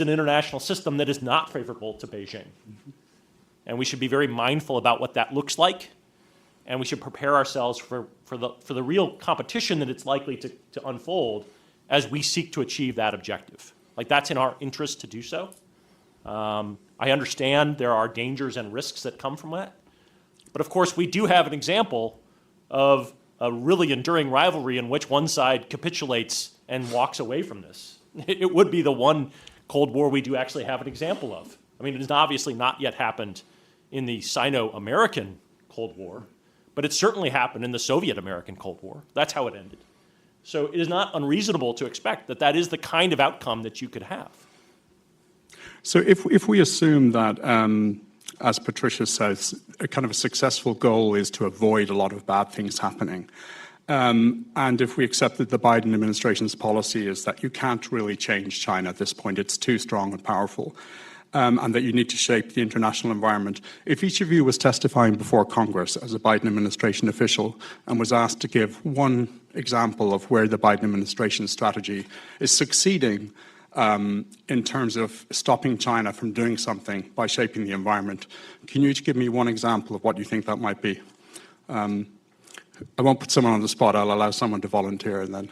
an international system that is not favorable to Beijing. And we should be very mindful about what that looks like, and we should prepare ourselves for the real competition that it's likely to unfold as we seek to achieve that objective. Like, that's in our interest to do so. I understand there are dangers and risks that come from that. But of course, we do have an example of a really enduring rivalry in which one side capitulates and walks away from this. It would be the one Cold War we do actually have an example of. I mean, it has obviously not yet happened in the Sino-American Cold War, but it certainly happened in the Soviet-American Cold War. That's how it ended. So it is not unreasonable to expect that that is the kind of outcome that you could have. So if we assume that, as Patricia says, a kind of a successful goal is to avoid a lot of bad things happening, and if we accept that the Biden administration's policy is that you can't really change China at this point, it's too strong and powerful, and that you need to shape the international environment. If each of you was testifying before Congress as a Biden administration official and was asked to give one example of where the Biden administration strategy is succeeding in terms of stopping China from doing something by shaping the environment, can you each give me one example of what you think that might be? I won't put someone on the spot. I'll allow someone to volunteer and then.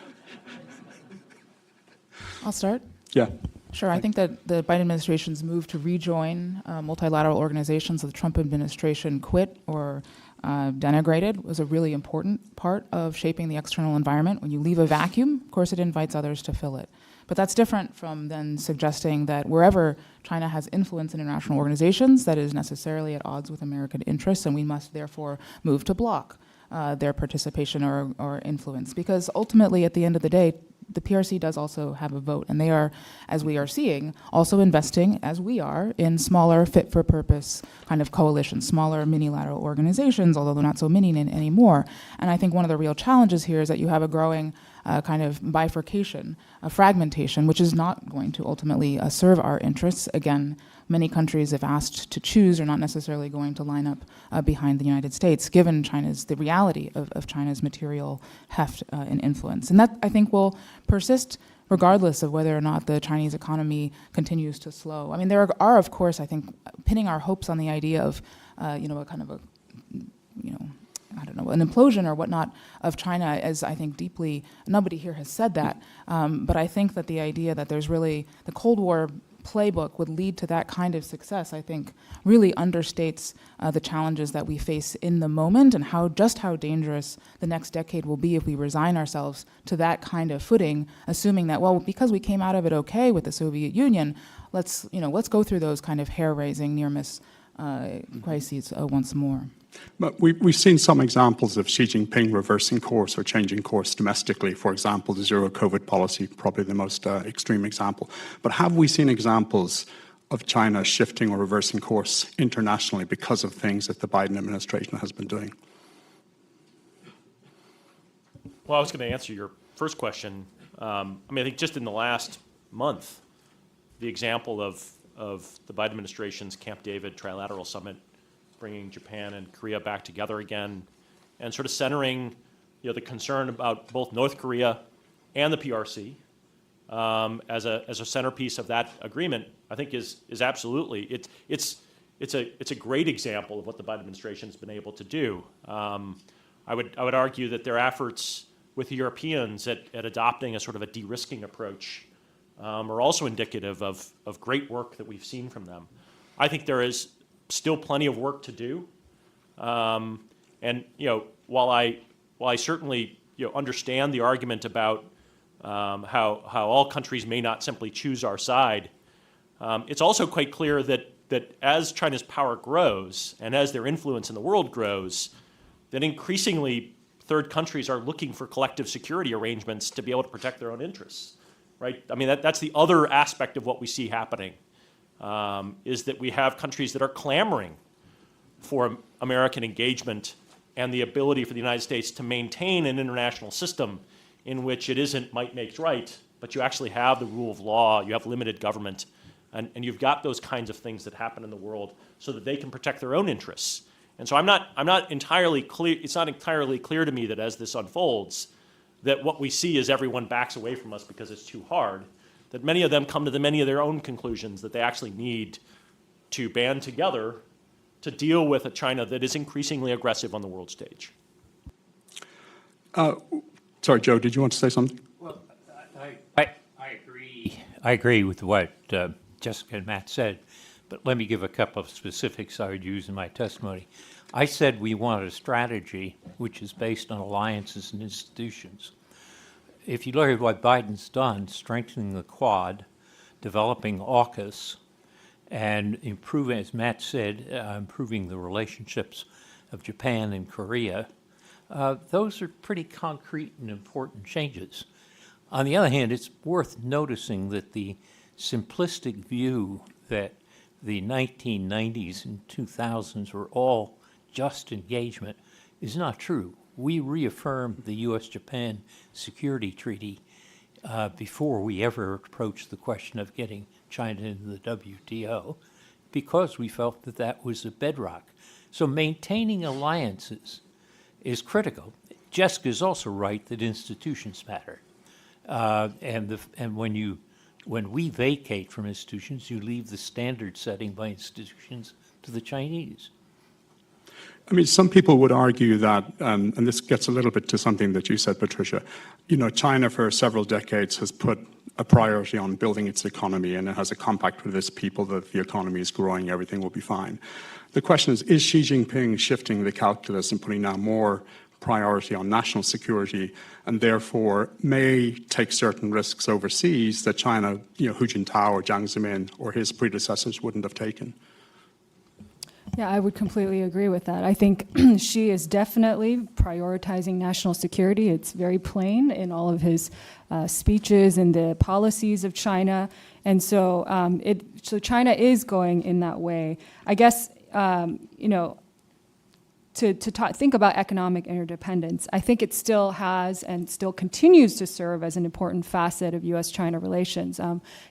I'll start. Yeah. Sure. I think that the Biden administration's move to rejoin multilateral organizations that the Trump administration quit or denigrated was a really important part of shaping the external environment. When you leave a vacuum, of course, it invites others to fill it. But that's different from then suggesting that wherever China has influence in international organizations, that is necessarily at odds with American interests, and we must therefore move to block their participation or influence. Because ultimately, at the end of the day, the PRC does also have a vote, and they are, as we are seeing, also investing, as we are, in smaller fit-for-purpose kind of coalitions, smaller mini-lateral organizations, although they're not so mini anymore. And I think one of the real challenges here is that you have a growing kind of bifurcation, a fragmentation, which is not going to ultimately serve our interests. Again, many countries, if asked to choose, are not necessarily going to line up behind the United States, given the reality of China's material heft and influence. And that, I think, will persist regardless of whether or not the Chinese economy continues to slow. I mean, there are, of course, I think, pinning our hopes on the idea of, a kind of a, I don't know, an implosion or whatnot of China as, I think, deeply, nobody here has said that, but I think that the idea that there's really, the Cold War playbook would lead to that kind of success, I think, really understates the challenges that we face in the moment and how dangerous the next decade will be if we resign ourselves to that kind of footing, assuming that, well, because we came out of it okay with the Soviet Union, let's go through those kind of hair-raising near-miss crises once more. But we've seen some examples of Xi Jinping reversing course or changing course domestically. For example, the zero COVID policy, probably the most extreme example. But have we seen examples of China shifting or reversing course internationally because of things that the Biden administration has been doing? Well, I was going to answer your first question. I think just in the last month, the example of the Biden administration's Camp David Trilateral Summit, bringing Japan and Korea back together again, and sort of centering, the concern about both North Korea and the PRC as a centerpiece of that agreement, I think is absolutely it's a great example of what the Biden administration has been able to do. I would argue that their efforts with the Europeans at adopting a sort of a de-risking approach are also indicative of great work that we've seen from them. I think there is still plenty of work to do, and while I certainly understand the argument about how all countries may not simply choose our side, it's also quite clear that as China's power grows and as their influence in the world grows, that increasingly third countries are looking for collective security arrangements to be able to protect their own interests, right? I mean, that's the other aspect of what we see happening. Is that we have countries that are clamoring for American engagement and the ability for the United States to maintain an international system in which it isn't might makes right, but you actually have the rule of law, you have limited government, and you've got those kinds of things that happen in the world so that they can protect their own interests. And so I'm not entirely clear, it's not entirely clear to me that as this unfolds, that what we see is everyone backs away from us because it's too hard, that many of them come to many of their own conclusions that they actually need to band together to deal with a China that is increasingly aggressive on the world stage. Sorry, Joe, did you want to say something? Well, I agree. I agree with what Jessica and Matt said, but let me give a couple of specifics I would use in my testimony. I said we want a strategy which is based on alliances and institutions. If you look at what Biden's done, strengthening the Quad, developing AUKUS, and improving, as Matt said, improving the relationships of Japan and Korea, those are pretty concrete and important changes. On the other hand, it's worth noticing that the simplistic view that the 1990s and 2000s were all just engagement is not true. We reaffirmed the U.S.-Japan Security Treaty before we ever approached the question of getting China into the WTO because we felt that that was a bedrock. So maintaining alliances is critical. Jessica is also right that institutions matter. And when we vacate from institutions, you leave the standard setting by institutions to the Chinese. I mean, some people would argue that, and this gets a little bit to something that you said, Patricia, you know, China for several decades has put a priority on building its economy, and it has a compact with its people that if the economy is growing, everything will be fine. The question is Xi Jinping shifting the calculus and putting now more priority on national security, and therefore may take certain risks overseas that China, you know, Hu Jintao or Jiang Zemin or his predecessors wouldn't have taken? Yeah, I would completely agree with that. I think Xi is definitely prioritizing national security. It's very plain in all of his speeches and the policies of China. And so, so China is going in that way. I guess, you know, to think about economic interdependence, I think it still has and still continues to serve as an important facet of U.S.-China relations.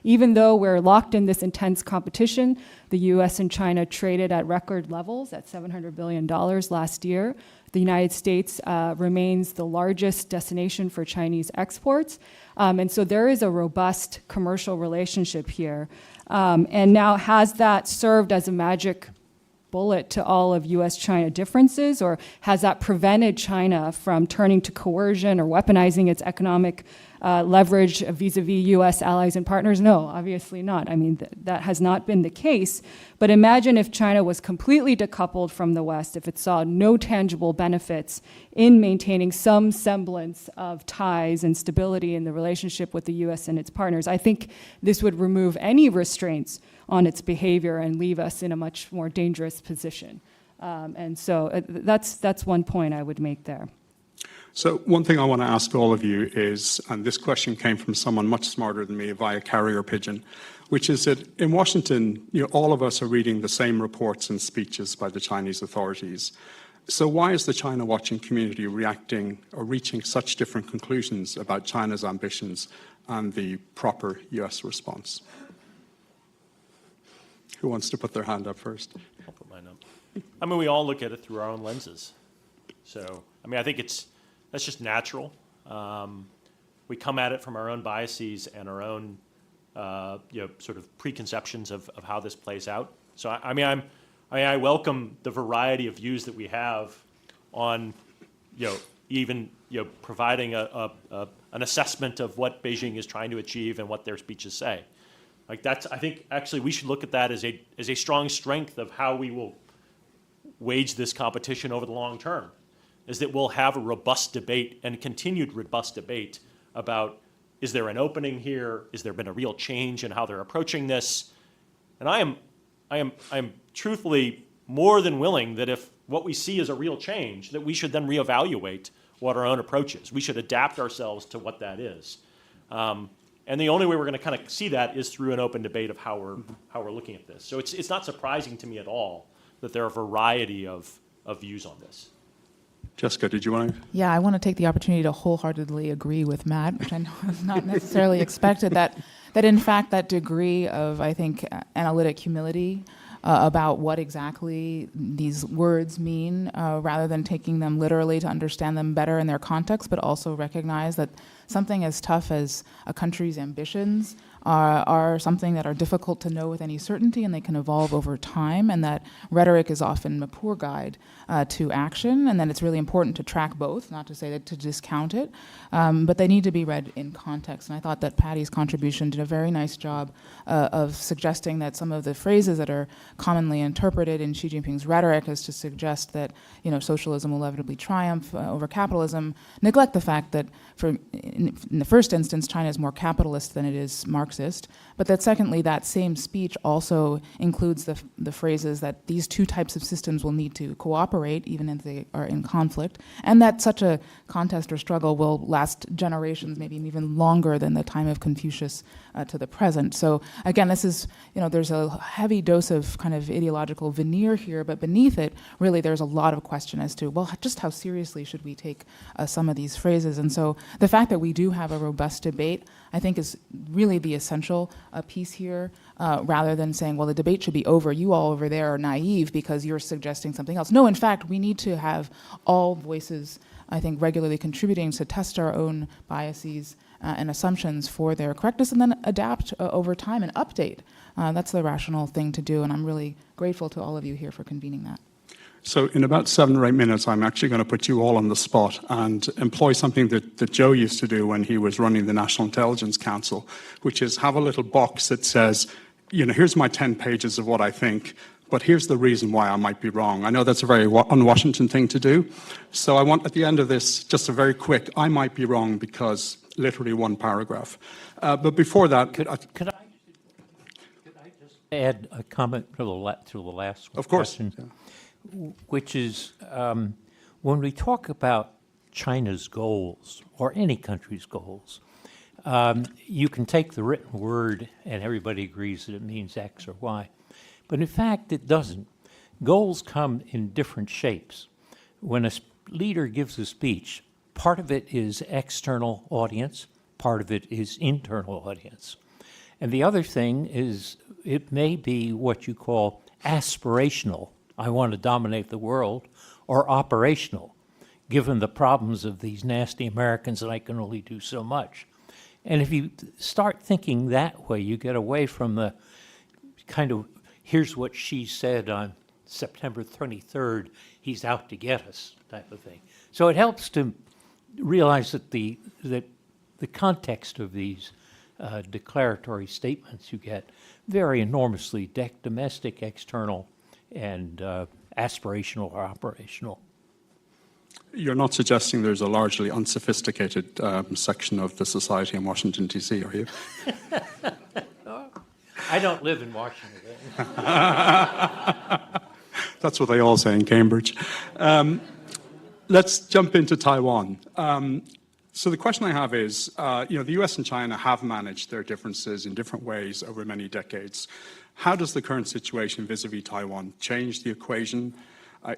Even though we're locked in this intense competition, the U.S. and China traded at record levels at $700 billion last year. The United States remains the largest destination for Chinese exports. And so there is a robust commercial relationship here. And now, has that served as a magic bullet to all of U.S.-China differences, or has that prevented China from turning to coercion or weaponizing its economic leverage vis-a-vis U.S. allies and partners? No, obviously not. I mean, that has not been the case. But imagine if China was completely decoupled from the West, if it saw no tangible benefits in maintaining some semblance of ties and stability in the relationship with the U.S. and its partners. I think this would remove any restraints on its behavior and leave us in a much more dangerous position. And so that's one point I would make there. So one thing I want to ask all of you is, and this question came from someone much smarter than me via carrier pigeon, which is that in Washington, you know, all of us are reading the same reports and speeches by the Chinese authorities. So why is the China watching community reacting or reaching such different conclusions about China's ambitions and the proper U.S. response? Who wants to put their hand up first? I'll put mine up. I mean, we all look at it through our own lenses. So, I mean, I think that's just natural. We come at it from our own biases and our own, you know, sort of preconceptions of how this plays out. So, I welcome the variety of views that we have on, you know, even, you know, providing an assessment of what Beijing is trying to achieve and what their speeches say. Like that's, I think actually we should look at that as a strong strength of how we will wage this competition over the long term, is that we'll have a robust debate and continued robust debate about, is there an opening here? Is there been a real change in how they're approaching this? And I am truthfully more than willing that if what we see is a real change, that we should then reevaluate what our own approach is. We should adapt ourselves to what that is. And the only way we're going to kind of see that is through an open debate of how we're looking at this. So it's not surprising to me at all that there are a variety of views on this. Jessica, did you want to? Yeah, I want to take the opportunity to wholeheartedly agree with Matt, which I know is not necessarily expected, that in fact that degree of, I think, analytic humility about what exactly these words mean, rather than taking them literally to understand them better in their context, but also recognize that something as tough as a country's ambitions are something that are difficult to know with any certainty, and they can evolve over time, and that rhetoric is often a poor guide to action, and then it's really important to track both, not to say that to discount it, but they need to be read in context. And I thought that Patty's contribution did a very nice job of suggesting that some of the phrases that are commonly interpreted in Xi Jinping's rhetoric is to suggest that, you know, socialism will inevitably triumph over capitalism, neglect the fact that in the first instance, China is more capitalist than it is Marxist, but that secondly, that same speech also includes the phrases that these two types of systems will need to cooperate even if they are in conflict, and that such a contest or struggle will last generations, maybe even longer than the time of Confucius to the present. So again, this is, you know, there's a heavy dose of kind of ideological veneer here, but beneath it, really there's a lot of question as to, well, just how seriously should we take some of these phrases? And so the fact that we do have a robust debate, I think, is really the essential piece here, rather than saying, well, the debate should be over. You all over there are naive because you're suggesting something else. No, in fact, we need to have all voices, I think, regularly contributing to test our own biases and assumptions for their correctness, and then adapt over time and update. That's the rational thing to do, and I'm really grateful to all of you here for convening that. So in about 7 or 8 minutes, I'm actually going to put you all on the spot and employ something that Joe used to do when he was running the National Intelligence Council, which is have a little box that says, you know, here's my 10 pages of what I think, but here's the reason why I might be wrong. I know that's a very un-Washington thing to do. So I want, at the end of this, just a very quick, I might be wrong because literally one paragraph. But before that... Could I just add a comment to the last Of course. question? Yeah. Which is when we talk about China's goals or any country's goals, you can take the written word and everybody agrees that it means X or Y. But in fact, it doesn't. Goals come in different shapes. When a leader gives a speech, part of it is external audience, part of it is internal audience. And the other thing is it may be what you call aspirational. I want to dominate the world, or operational, given the problems of these nasty Americans that I can only do so much. And if you start thinking that way, you get away from the kind of, here's what she said on September 23rd, he's out to get us type of thing. So it helps to realize that the context of these declaratory statements you get vary enormously, domestic, external, and aspirational or operational. You're not suggesting there's a largely unsophisticated section of the society in Washington, D.C., are you? I don't live in Washington. That's what they all say in Cambridge. Let's jump into Taiwan. So the question I have is, the US and China have managed their differences in different ways over many decades. How does the current situation vis-a-vis Taiwan change the equation?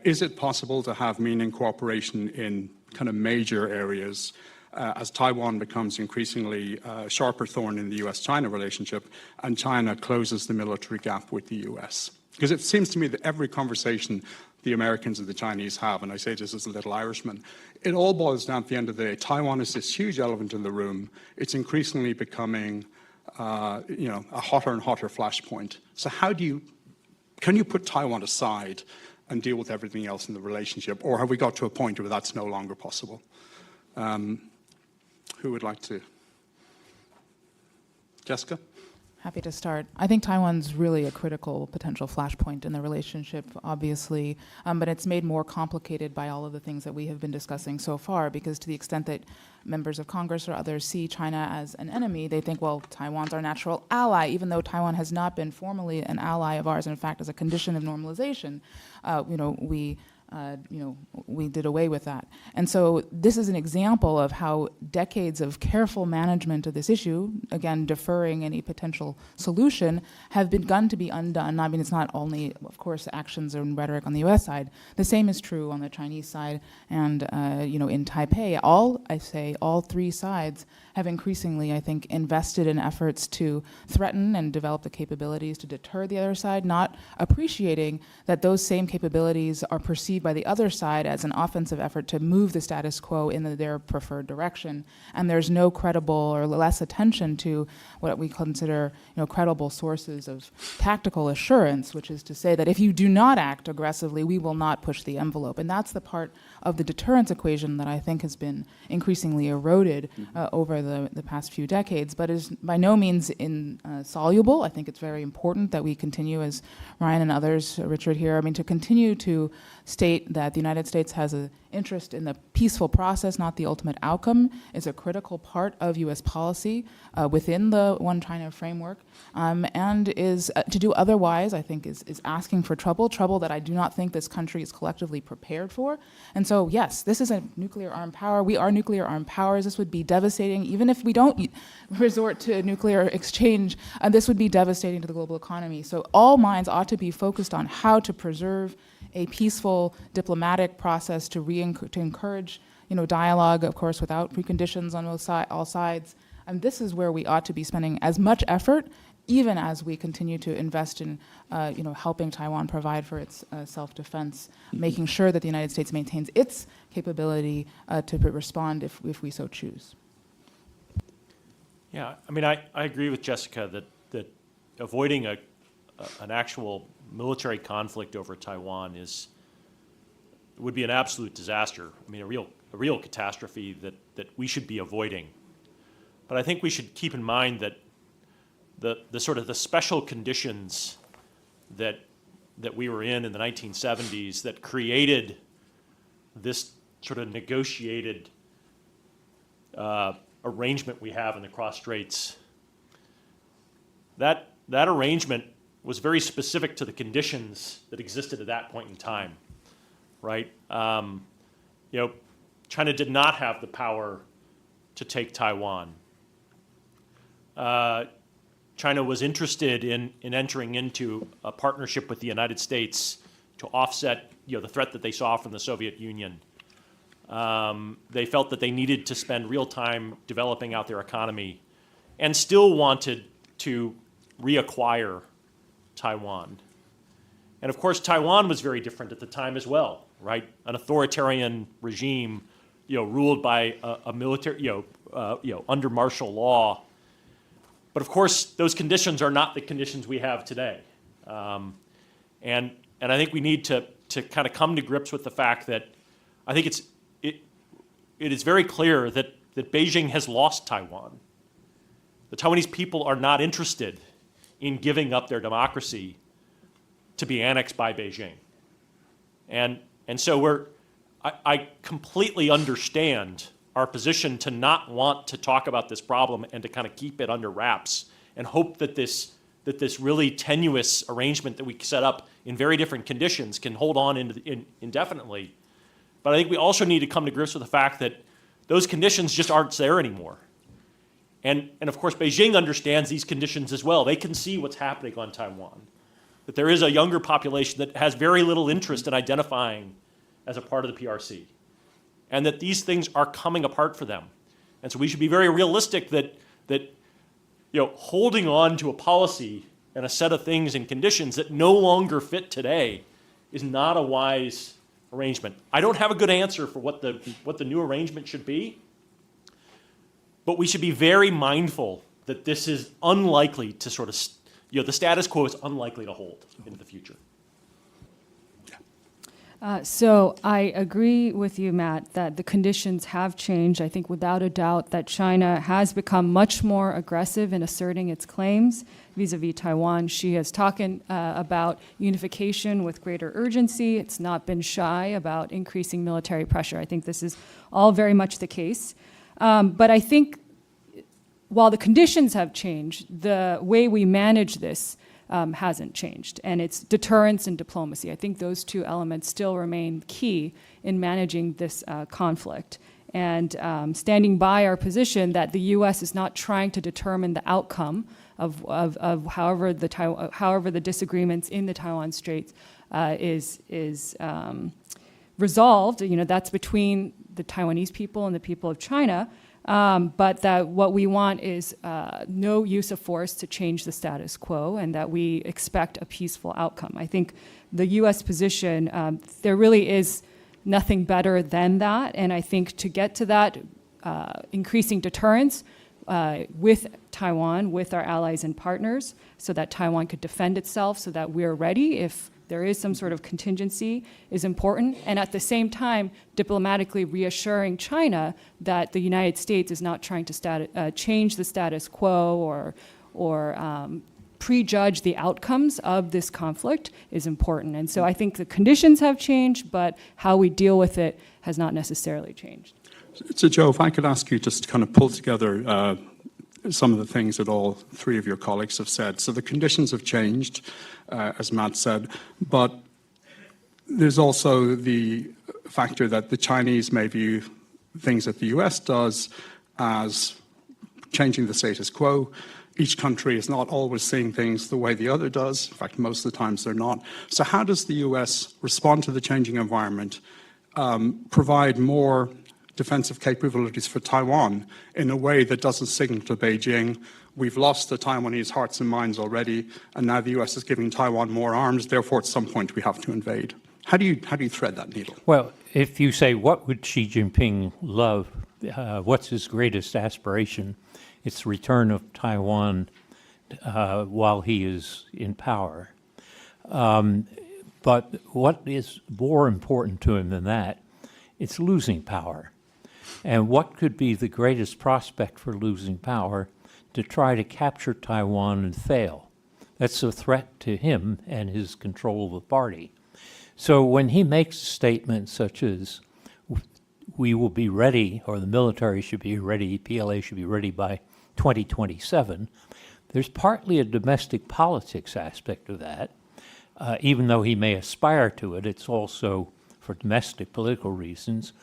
Is it possible to have meaning cooperation in kind of major areas as Taiwan becomes increasingly a sharper thorn in the US-China relationship and China closes the military gap with the US? Because it seems to me that every conversation the Americans and the Chinese have, and I say this as a little Irishman, it all boils down at the end of the day. Taiwan is this huge elephant in the room. It's increasingly becoming a hotter and hotter flashpoint. So can you put Taiwan aside and deal with everything else in the relationship, or have we got to a point where that's no longer possible? Who would like to? Jessica? Happy to start. I think Taiwan's really a critical potential flashpoint in the relationship, obviously, but it's made more complicated by all of the things that we have been discussing so far, because to the extent that members of Congress or others see China as an enemy, they think, well, Taiwan's our natural ally, even though Taiwan has not been formally an ally of ours. In fact, as a condition of normalization, we did away with that. And so this is an example of how decades of careful management of this issue, again, deferring any potential solution, have begun to be undone. I mean, it's not only, of course, actions and rhetoric on the US side. The same is true on the Chinese side and, in Taipei. All three sides have increasingly, I think, invested in efforts to threaten and develop the capabilities to deter the other side, not appreciating that those same capabilities are perceived by the other side as an offensive effort to move the status quo in their preferred direction. And there's no credible or less attention to what we consider, credible sources of tactical assurance, which is to say that if you do not act aggressively, we will not push the envelope. And that's the part of the deterrence equation that I think has been increasingly eroded over the past few decades, but is by no means insoluble. I think it's very important that we continue, as Ryan and others, Richard here, to continue to state that the United States has an interest in the peaceful process, not the ultimate outcome, is a critical part of U.S. policy within the One China framework, and is to do otherwise, I think, is asking for trouble that I do not think this country is collectively prepared for. And so, yes, this is a nuclear armed power. We are nuclear armed powers. This would be devastating, even if we don't resort to nuclear exchange, this would be devastating to the global economy. So all minds ought to be focused on how to preserve a peaceful diplomatic process to encourage dialogue, of course, without preconditions on all sides. And this is where we ought to be spending as much effort, even as we continue to invest in helping Taiwan provide for its self-defense, making sure that the United States maintains its capability to respond if we so choose. Yeah, I agree with Jessica that avoiding an actual military conflict over Taiwan is would be an absolute disaster. I mean, a real catastrophe that we should be avoiding. But I think we should keep in mind that the sort of the special conditions that we were in the 1970s that created this sort of negotiated arrangement we have in the cross straits, that arrangement was very specific to the conditions that existed at that point in time, right? China did not have the power to take Taiwan. China was interested in entering into a partnership with the United States to offset, the threat that they saw from the Soviet Union. They felt that they needed to spend real time developing out their economy and still wanted to reacquire Taiwan. And of course, Taiwan was very different at the time as well, right? An authoritarian regime, ruled by a military, under martial law. But of course, those conditions are not the conditions we have today. And I think we need to kind of come to grips with the fact that I think it is very clear that Beijing has lost Taiwan. The Taiwanese people are not interested in giving up their democracy to be annexed by Beijing. And so I completely understand our position to not want to talk about this problem and to kind of keep it under wraps and hope that this really tenuous arrangement that we set up in very different conditions can hold on indefinitely. But I think we also need to come to grips with the fact that those conditions just aren't there anymore. And of course, Beijing understands these conditions as well. They can see what's happening on Taiwan, that there is a younger population that has very little interest in identifying as a part of the PRC, and that these things are coming apart for them. And so we should be very realistic that holding on to a policy and a set of things and conditions that no longer fit today is not a wise arrangement. I don't have a good answer for what the new arrangement should be, but we should be very mindful that this is unlikely to sort of, the status quo is unlikely to hold into the future. So I agree with you, Matt, that the conditions have changed. I think without a doubt that China has become much more aggressive in asserting its claims vis-a-vis Taiwan. She has talked about unification with greater urgency. It's not been shy about increasing military pressure. I think this is all very much the case. But I think while the conditions have changed, the way we manage this hasn't changed, and it's deterrence and diplomacy. I think those two elements still remain key in managing this conflict. And standing by our position that the U.S. is not trying to determine the outcome of however the disagreements in the Taiwan Straits is resolved. That's between the Taiwanese people and the people of China. But that what we want is no use of force to change the status quo, and that we expect a peaceful outcome. I think the U.S. position, there really is nothing better than that. And I think to get to that, increasing deterrence with Taiwan, with our allies and partners, so that Taiwan could defend itself, so that we're ready if there is some sort of contingency, is important. And at the same time, diplomatically reassuring China that the United States is not trying to change the status quo or prejudge the outcomes of this conflict is important. And so I think the conditions have changed, but how we deal with it has not necessarily changed. So Joe, if I could ask you just to kind of pull together some of the things that all three of your colleagues have said. So the conditions have changed, as Matt said, but there's also the factor that the Chinese may view things that the US does as changing the status quo. Each country is not always seeing things the way the other does. In fact, most of the times they're not. So how does the US respond to the changing environment, provide more defensive capabilities for Taiwan in a way that doesn't signal to Beijing, we've lost the Taiwanese hearts and minds already, and now the US is giving Taiwan more arms, therefore at some point we have to invade. How do you thread that needle? Well, if you say, what would Xi Jinping love? What's his greatest aspiration? It's the return of Taiwan while he is in power. But what is more important to him than that, it's losing power. And what could be the greatest prospect for losing power? To try to capture Taiwan and fail. That's a threat to him and his control of the party. So when he makes a statement such as, we will be ready, or the military should be ready, PLA should be ready by 2027, there's partly a domestic politics aspect of that. Even though he may aspire to it, it's also for domestic political reasons.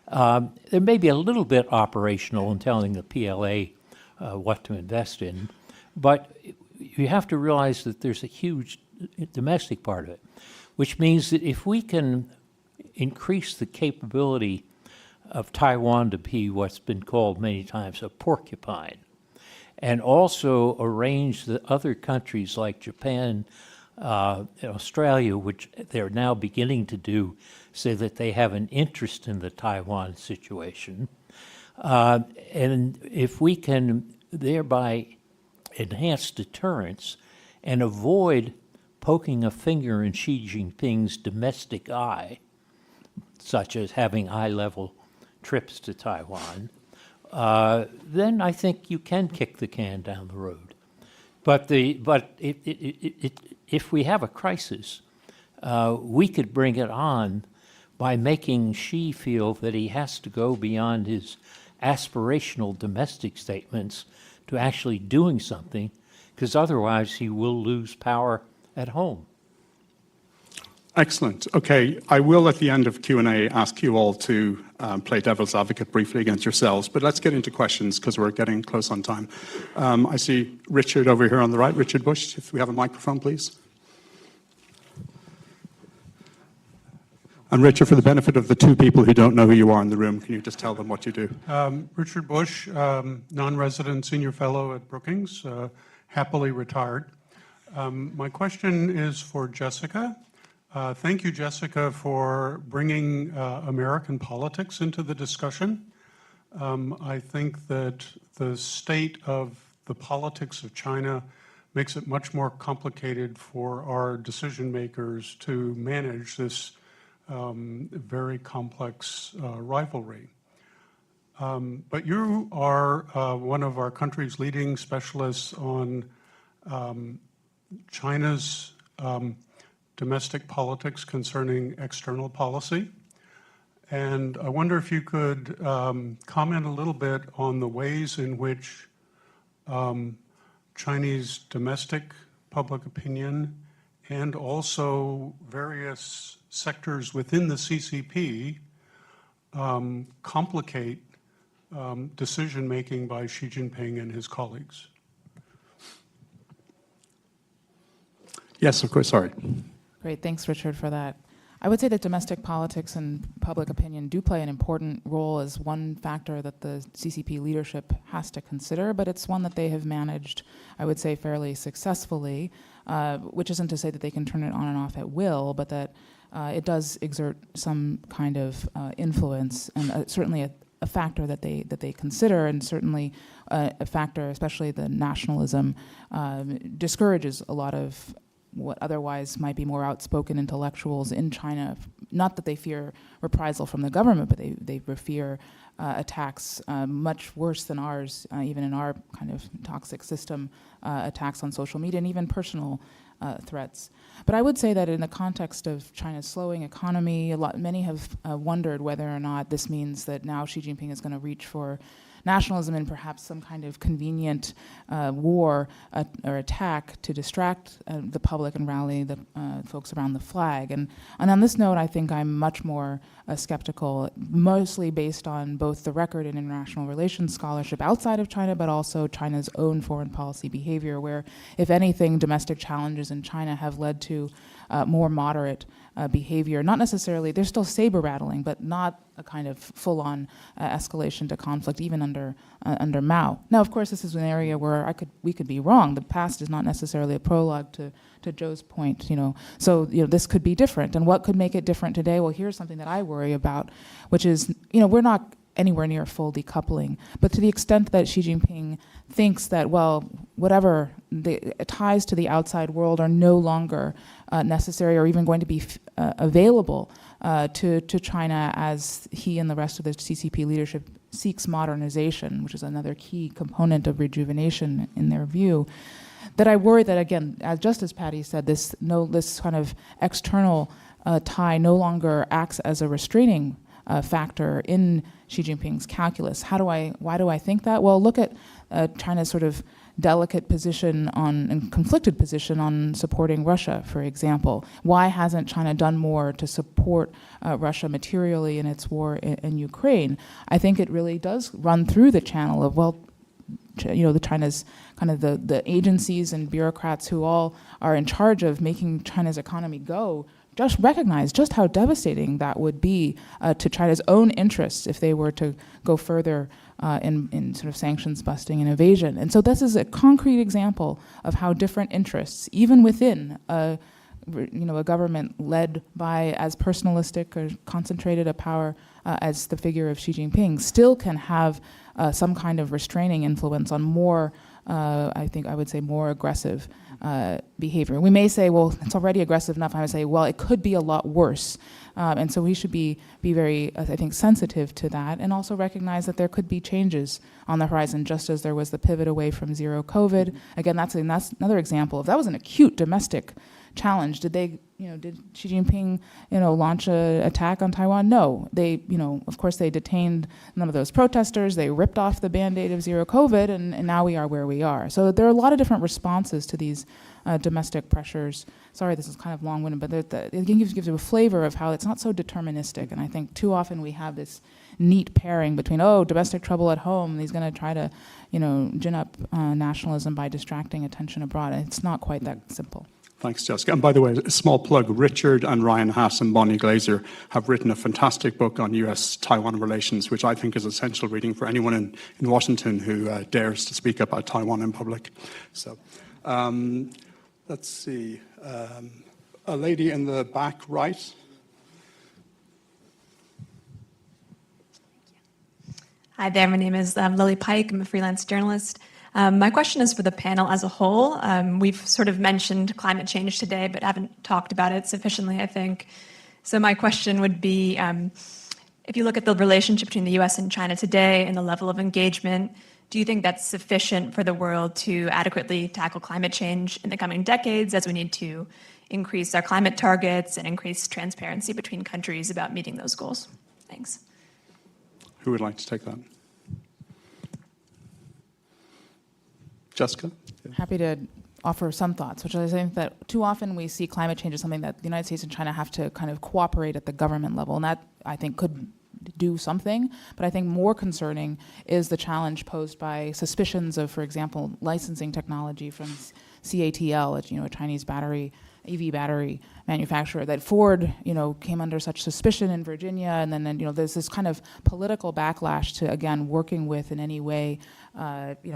There may be a little bit operational in telling the PLA what to invest in, but you have to realize that there's a huge domestic part of it, which means that if we can increase the capability of Taiwan to be what's been called many times a porcupine, and also arrange the other countries like Japan, Australia, which they're now beginning to do, so that they have an interest in the Taiwan situation. And if we can thereby enhance deterrence and avoid poking a finger in Xi Jinping's domestic eye, such as having high-level trips to Taiwan, then I think you can kick the can down the road. But if we have a crisis, we could bring it on by making Xi feel that he has to go beyond his aspirational domestic statements to actually doing something, because otherwise he will lose power at home. Excellent. Okay, I will at the end of Q&A ask you all to play devil's advocate briefly against yourselves, but let's get into questions because we're getting close on time. I see Richard over here on the right, Richard Bush, if we have a microphone, please. And Richard, for the benefit of the two people who don't know who you are in the room, can you just tell them what you do? Richard Bush, non-resident senior fellow at Brookings, happily retired. My question is for Jessica. Thank you, Jessica, for bringing American politics into the discussion. I think that the state of the politics of China makes it much more complicated for our decision makers to manage this very complex rivalry. But you are one of our country's leading specialists on China's domestic politics concerning external policy. And I wonder if you could comment a little bit on the ways in which Chinese domestic public opinion and also various sectors within the CCP complicate decision-making by Xi Jinping and his colleagues. Yes, of course, sorry. Great, thanks, Richard, for that. I would say that domestic politics and public opinion do play an important role as one factor that the CCP leadership has to consider, but it's one that they have managed, I would say, fairly successfully, which isn't to say that they can turn it on and off at will, but that it does exert some kind of influence, and certainly a factor that they consider, and certainly a factor, especially the nationalism, discourages a lot of what otherwise might be more outspoken intellectuals in China. Not that they fear reprisal from the government, but they fear attacks much worse than ours, even in our kind of toxic system, attacks on social media and even personal threats. But I would say that in the context of China's slowing economy, many have wondered whether or not this means that now Xi Jinping is going to reach for nationalism and perhaps some kind of convenient war or attack to distract the public and rally the folks around the flag. And on this note, I think I'm much more skeptical, mostly based on both the record in international relations scholarship outside of China, but also China's own foreign policy behavior, where, if anything, domestic challenges in China have led to more moderate behavior. Not necessarily, they're still saber rattling, but not a kind of full-on escalation to conflict, even under Mao. Now, of course, this is an area where we could be wrong. The past is not necessarily a prologue to Joe's point, So, this could be different. And what could make it different today? Well, here's something that I worry about, which is, we're not anywhere near full decoupling. But to the extent that Xi Jinping thinks that, well, whatever the ties to the outside world are no longer necessary or even going to be available to China as he and the rest of the CCP leadership seeks modernization, which is another key component of rejuvenation in their view, that I worry that, again, just as Patty said, this kind of external tie no longer acts as a restraining factor in Xi Jinping's calculus. Why do I think that? Well, look at China's sort of delicate position and conflicted position on supporting Russia, for example. Why hasn't China done more to support Russia materially in its war in Ukraine? I think it really does run through the channel of, well, the China's kind of the agencies and bureaucrats who all are in charge of making China's economy go just recognize just how devastating that would be to China's own interests if they were to go further in sort of sanctions busting and evasion. And so this is a concrete example of how different interests, even within a government led by as personalistic or concentrated a power as the figure of Xi Jinping, still can have some kind of restraining influence on more, I would say, more aggressive behavior. We may say, well, it's already aggressive enough. I would say, well, it could be a lot worse. And so we should be very, I think, sensitive to that, and also recognize that there could be changes on the horizon, just as there was the pivot away from zero COVID. Again, that's another example. If that was an acute domestic challenge, did Xi Jinping, launch an attack on Taiwan? No. They, of course, they detained none of those protesters. They ripped off the Band-Aid of zero COVID, and now we are where we are. So there are a lot of different responses to these domestic pressures. Sorry, this is kind of long-winded, but it gives you a flavor of how it's not so deterministic. And I think too often we have this neat pairing between, domestic trouble at home, and he's going to try to, gin up nationalism by distracting attention abroad. It's not quite that simple. Thanks, Jessica. And by the way, a small plug, Richard and Ryan Haas and Bonnie Glaser have written a fantastic book on US-Taiwan relations, which I think is essential reading for anyone in Washington who dares to speak about Taiwan in public. So let's see. A lady in the back right. Hi there, my name is Lily Pike. I'm a freelance journalist. My question is for the panel as a whole. We've sort of mentioned climate change today, but haven't talked about it sufficiently, I think. So my question would be, if you look at the relationship between the US and China today and the level of engagement, do you think that's sufficient for the world to adequately tackle climate change in the coming decades, as we need to increase our climate targets and increase transparency between countries about meeting those goals? Thanks. Who would like to take that? Jessica? Happy to offer some thoughts, which I think that too often we see climate change as something that the United States and China have to kind of cooperate at the government level, and that, I think, could do something. But I think more concerning is the challenge posed by suspicions of, for example, licensing technology from CATL, a Chinese EV battery manufacturer, that Ford, came under such suspicion in Virginia, and then there's this kind of political backlash to, again, working with in any way,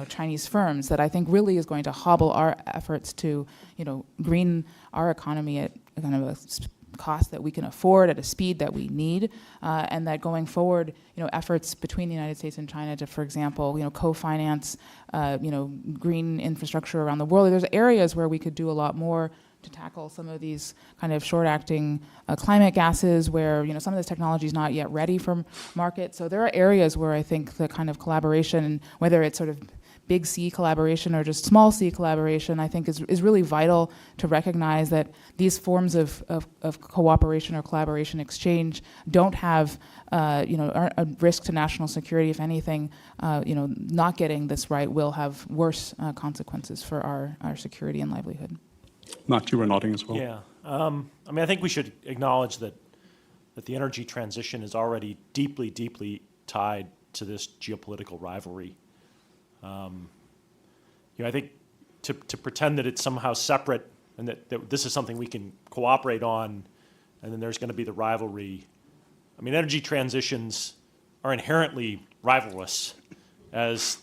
Chinese firms that I think really is going to hobble our efforts to, green our economy at kind of a cost that we can afford at a speed that we need, and that going forward, efforts between the United States and China to, for example, co-finance, green infrastructure around the world. There's areas where we could do a lot more to tackle some of these kind of short-acting climate gases where, some of this technology is not yet ready for market. So there are areas where I think the kind of collaboration, whether it's sort of big C collaboration or just small c collaboration, I think is really vital to recognize that these forms of cooperation or collaboration exchange don't have, are a risk to national security. If anything, not getting this right will have worse consequences for our security and livelihood. Matt, you were nodding as well. Yeah. I think we should acknowledge that the energy transition is already deeply, deeply tied to this geopolitical rivalry. I think to pretend that it's somehow separate and that this is something we can cooperate on, and then there's going to be the rivalry. Energy transitions are inherently rivalrous as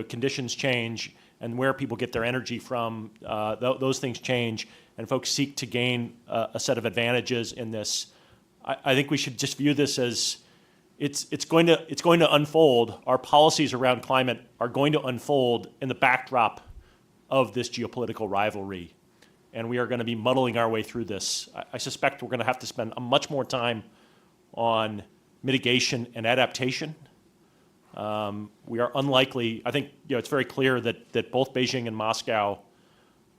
conditions change and where people get their energy from. Those things change, and folks seek to gain a set of advantages in this. I think we should just view this as it's going to unfold. Our policies around climate are going to unfold in the backdrop of this geopolitical rivalry. And we are going to be muddling our way through this. I suspect we're going to have to spend much more time on mitigation and adaptation. We are unlikely, I think it's very clear that both Beijing and Moscow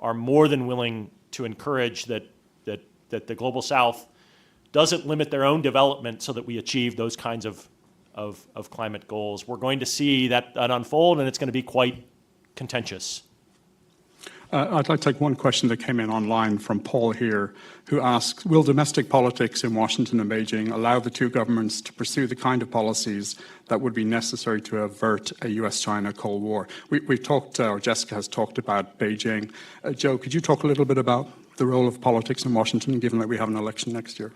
are more than willing to encourage that the Global South doesn't limit their own development so that we achieve those kinds of climate goals. We're going to see that unfold, and it's going to be quite contentious. I'd like to take one question that came in online from Paul here, who asks, will domestic politics in Washington and Beijing allow the two governments to pursue the kind of policies that would be necessary to avert a US-China Cold War? We've talked, or Jessica has talked about Beijing. Joe, could you talk a little bit about the role of politics in Washington, given that we have an election next year?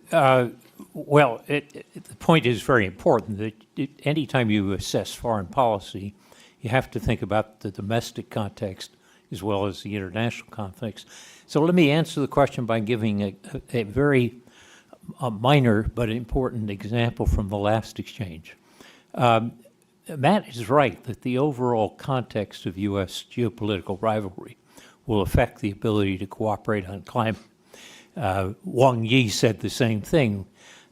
Well, the point is very important that anytime you assess foreign policy, you have to think about the domestic context as well as the international context. So let me answer the question by giving a very minor but important example from the last exchange. Matt is right that the overall context of U.S. geopolitical rivalry will affect the ability to cooperate on climate. Wang Yi said the same thing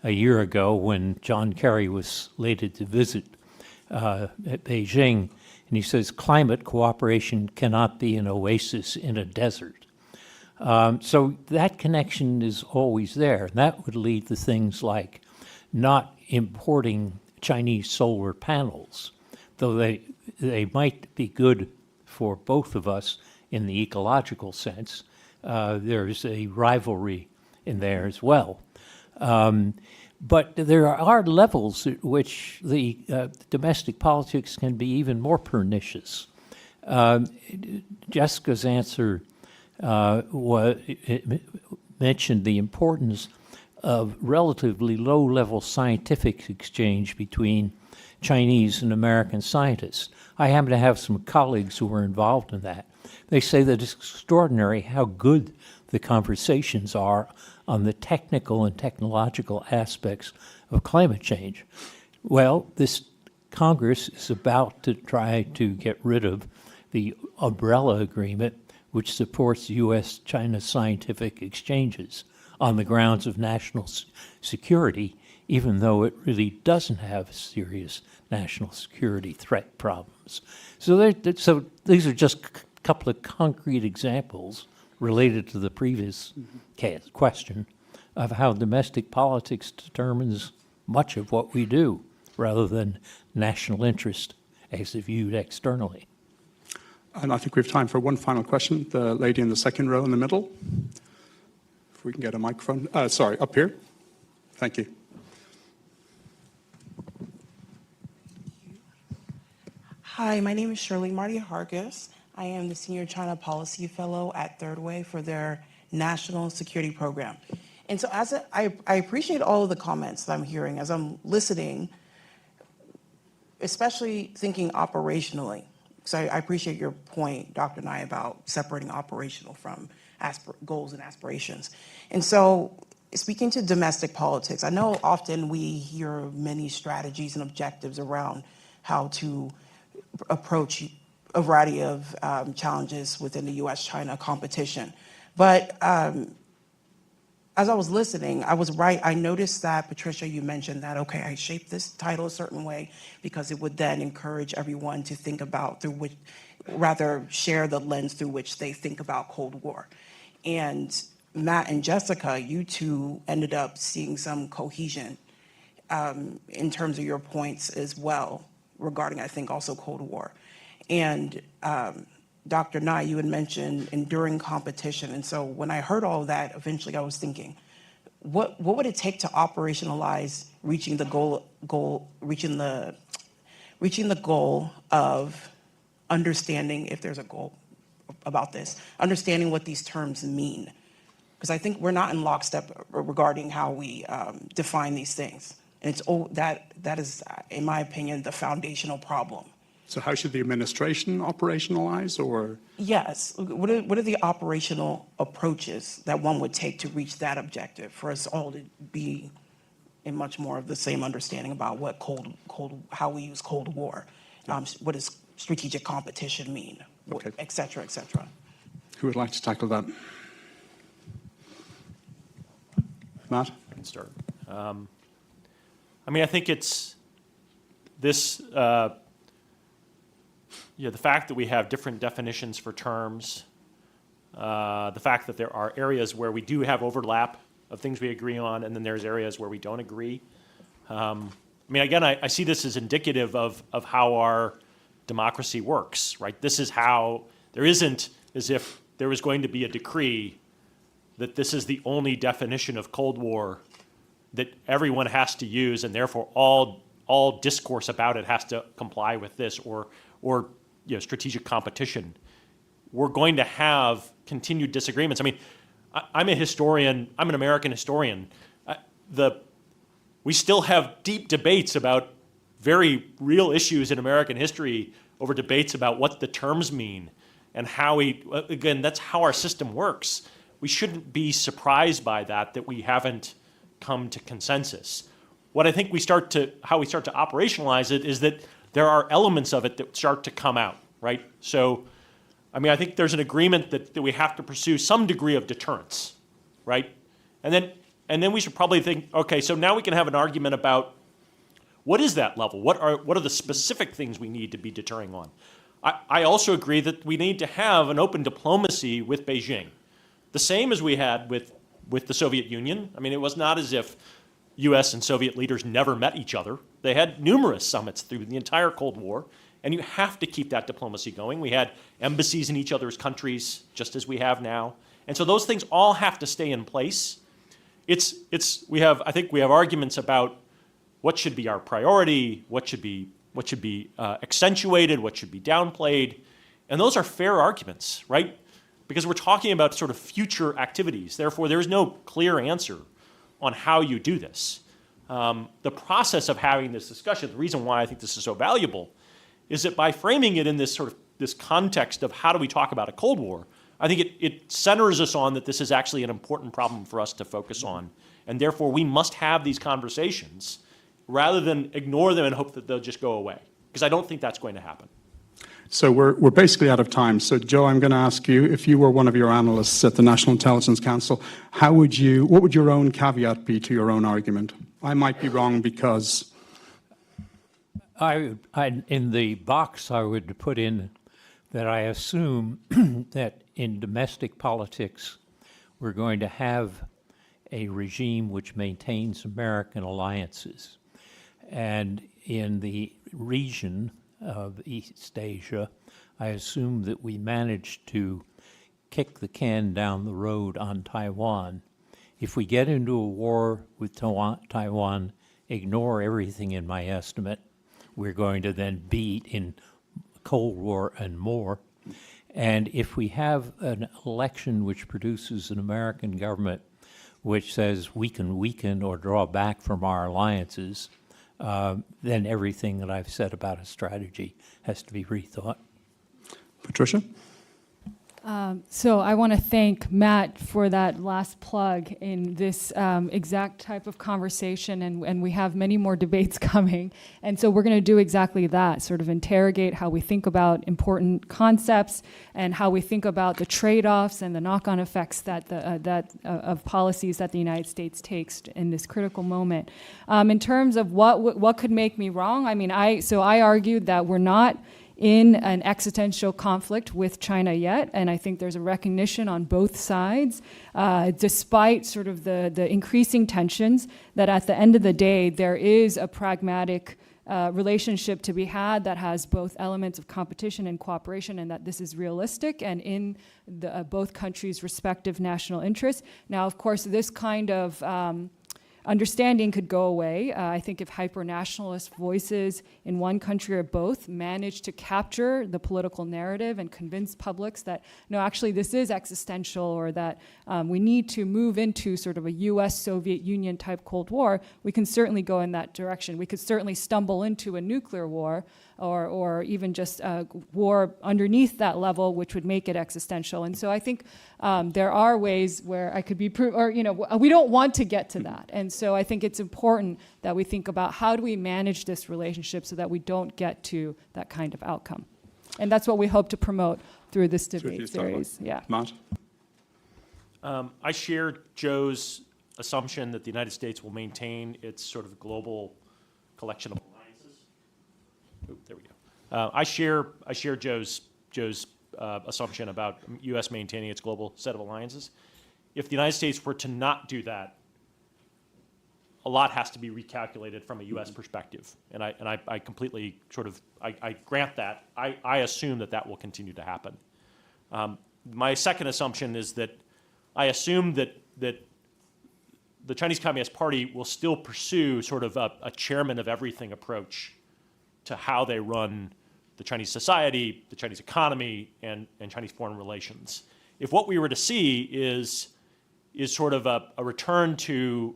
a year ago when John Kerry was slated to visit Beijing. And he says climate cooperation cannot be an oasis in a desert. So that connection is always there. And that would lead to things like not importing Chinese solar panels, though they might be good for both of us in the ecological sense. There's a rivalry in there as well. But there are levels at which the domestic politics can be even more pernicious. Jessica's answer mentioned the importance of relatively low-level scientific exchange between Chinese and American scientists. I happen to have some colleagues who were involved in that. They say that it's extraordinary how good the conversations are on the technical and technological aspects of climate change. Well, this Congress is about to try to get rid of the umbrella agreement, which supports U.S.-China scientific exchanges on the grounds of national security, even though it really doesn't have serious national security threat problems. So these are just a couple of concrete examples related to the previous question of how domestic politics determines much of what we do rather than national interest as viewed externally. And I think we have time for one final question. The lady in the second row in the middle. If we can get a microphone. Sorry, up here. Thank you. Hi, my name is Shirley Marty Hargis. I am the Senior China Policy Fellow at Third Way for their National Security Program. And so I appreciate all of the comments that I'm hearing as I'm listening, especially thinking operationally. So I appreciate your point, Dr. Nye, about separating operational from goals and aspirations. And so speaking to domestic politics, I know often we hear many strategies and objectives around how to approach a variety of challenges within the U.S.-China competition. But as I was listening, I was right. I noticed that, Patricia, you mentioned that, okay, I shaped this title a certain way because it would then encourage everyone to think about share the lens through which they think about Cold War. And Matt and Jessica, you two ended up seeing some cohesion in terms of your points as well regarding, I think, also Cold War. And Dr. Nye, you had mentioned enduring competition. And so when I heard all of that, eventually I was thinking, what would it take to operationalize reaching the goal of understanding, if there's a goal about this, understanding what these terms mean? Because I think we're not in lockstep regarding how we define these things. And that is, in my opinion, the foundational problem. So how should the administration operationalize, or? Yes. What are the operational approaches that one would take to reach that objective for us all to be and much more of the same understanding about what how we use Cold War. What does strategic competition mean, Okay. et cetera, et cetera. Who would like to tackle that? Matt? I can start. I mean, I think it's this, the fact that we have different definitions for terms, the fact that there are areas where we do have overlap of things we agree on, and then there's areas where we don't agree. I mean, again, I see this as indicative of how our democracy works, right? This is how, there isn't as if there was going to be a decree that this is the only definition of Cold War that everyone has to use, and therefore all discourse about it has to comply with this, or strategic competition. We're going to have continued disagreements. I mean, I'm a historian. I'm an American historian. We still have deep debates about very real issues in American history over debates about what the terms mean and how again, that's how our system works. We shouldn't be surprised by that we haven't come to consensus. What I think how we start to operationalize it is that there are elements of it that start to come out, right? So, I mean, I think there's an agreement that we have to pursue some degree of deterrence, right? And then we should probably think, okay, so now we can have an argument about what is that level? What are the specific things we need to be deterring on? I also agree that we need to have an open diplomacy with Beijing. The same as we had with the Soviet Union. I mean, it was not as if US and Soviet leaders never met each other. They had numerous summits through the entire Cold War, and you have to keep that diplomacy going. We had embassies in each other's countries, just as we have now. And so those things all have to stay in place. I think we have arguments about what should be our priority, what should be accentuated, what should be downplayed. And those are fair arguments, right? Because we're talking about sort of future activities. Therefore, there is no clear answer on how you do this. The process of having this discussion, the reason why I think this is so valuable, is that by framing it in this context of how do we talk about a Cold War, I think it centers us on that this is actually an important problem for us to focus on. And therefore, we must have these conversations rather than ignore them and hope that they'll just go away. Because I don't think that's going to happen. So we're basically out of time. So Joe, I'm going to ask you, if you were one of your analysts at the National Intelligence Council, what would your own caveat be to your own argument? I might be wrong because... in the box I would put in that I assume that in domestic politics we're going to have a regime which maintains American alliances. And in the region of East Asia, I assume that we managed to kick the can down the road on Taiwan. If we get into a war with Taiwan, ignore everything in my estimate. We're going to then be in Cold War and more. And if we have an election which produces an American government which says we can weaken or draw back from our alliances, then everything that I've said about a strategy has to be rethought. Patricia? So I want to thank Matt for that last plug in this exact type of conversation, and we have many more debates coming. And so we're going to do exactly that, sort of interrogate how we think about important concepts and how we think about the trade-offs and the knock-on effects of policies that the United States takes in this critical moment. In terms of what could make me wrong, I mean, I argued that we're not in an existential conflict with China yet, and I think there's a recognition on both sides, despite sort of the increasing tensions, that at the end of the day, there is a pragmatic relationship to be had that has both elements of competition and cooperation, and that this is realistic and in both countries' respective national interests. Now, of course, this kind of understanding could go away. I think if hyper-nationalist voices in one country or both manage to capture the political narrative and convince publics that, no, actually this is existential, or that we need to move into sort of a US-Soviet Union type Cold War, we can certainly go in that direction. We could certainly stumble into a nuclear war, or even just a war underneath that level, which would make it existential. And so I think there are ways where I could be, we don't want to get to that. And so I think it's important that we think about how do we manage this relationship so that we don't get to that kind of outcome. And that's what we hope to promote through this debate series. Yeah. Matt? I share Joe's assumption that the United States will maintain its sort of global collection of alliances. Oop, there we go. I share Joe's assumption about U.S. maintaining its global set of alliances. If the United States were to not do that, a lot has to be recalculated from a U.S. perspective, and I completely sort of I grant that. I assume that will continue to happen. My second assumption is that I assume that the Chinese Communist Party will still pursue sort of a chairman of everything approach to how they run the Chinese society, the Chinese economy, and Chinese foreign relations. If what we were to see is sort of a return to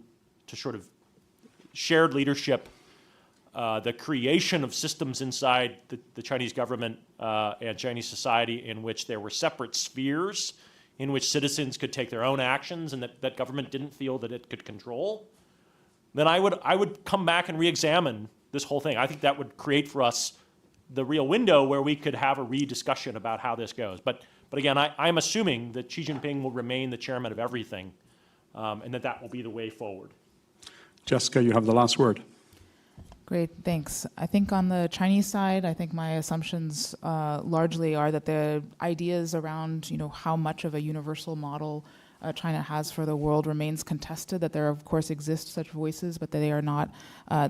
sort of shared leadership, the creation of systems inside the Chinese government and Chinese society in which there were separate spheres in which citizens could take their own actions and that government didn't feel that it could control, then I would come back and re-examine this whole thing. I think that would create for us the real window where we could have a rediscussion about how this goes. But again, I'm assuming that Xi Jinping will remain the chairman of everything, and that will be the way forward. Jessica, you have the last word. Great, thanks. I think on the Chinese side, I think my assumptions largely are that the ideas around, how much of a universal model China has for the world remains contested, that there of course exist such voices, but that they are not,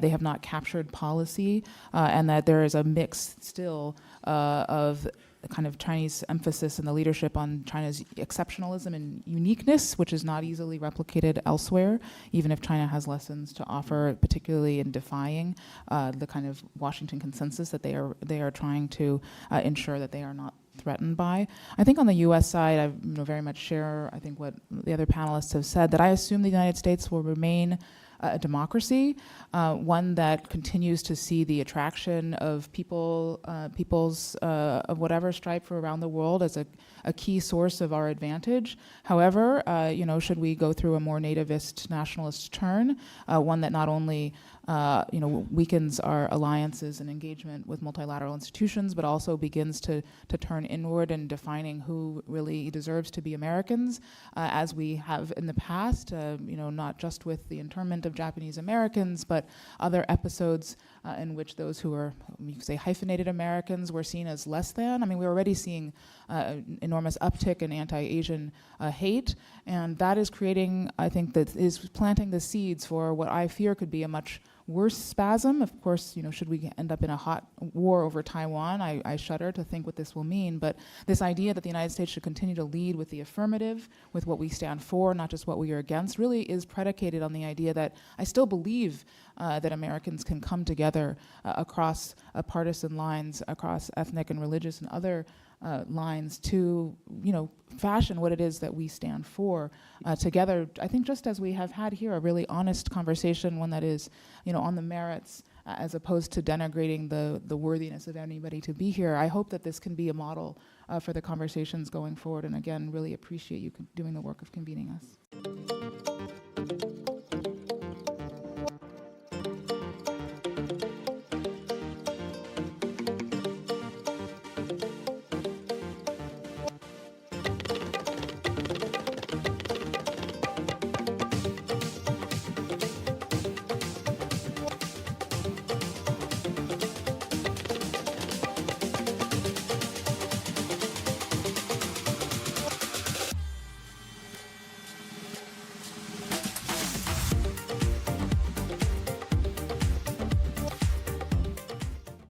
they have not captured policy, and that there is a mix still of kind of Chinese emphasis in the leadership on China's exceptionalism and uniqueness, which is not easily replicated elsewhere, even if China has lessons to offer, particularly in defying the kind of Washington consensus that they are trying to ensure that they are not threatened by. I think on the U.S. side, I very much share, I think, what the other panelists have said, that I assume the United States will remain a democracy, one that continues to see the attraction of peoples of whatever stripe for around the world as a key source of our advantage. However, should we go through a more nativist nationalist turn, one that not only weakens our alliances and engagement with multilateral institutions, but also begins to turn inward in defining who really deserves to be Americans, as we have in the past, not just with the internment of Japanese Americans, but other episodes in which those who are, you could say, hyphenated Americans were seen as less than. I mean, we're already seeing an enormous uptick in anti-Asian hate, and that is creating, I think, that is planting the seeds for what I fear could be a much worse spasm. Of course, should we end up in a hot war over Taiwan, I shudder to think what this will mean. But this idea that the United States should continue to lead with the affirmative, with what we stand for, not just what we are against, really is predicated on the idea that I still believe that Americans can come together across partisan lines, across ethnic and religious and other lines to, fashion what it is that we stand for together. I think just as we have had here, a really honest conversation, one that is, on the merits, as opposed to denigrating the worthiness of anybody to be here. I hope that this can be a model for the conversations going forward. And again, really appreciate you doing the work of convening us.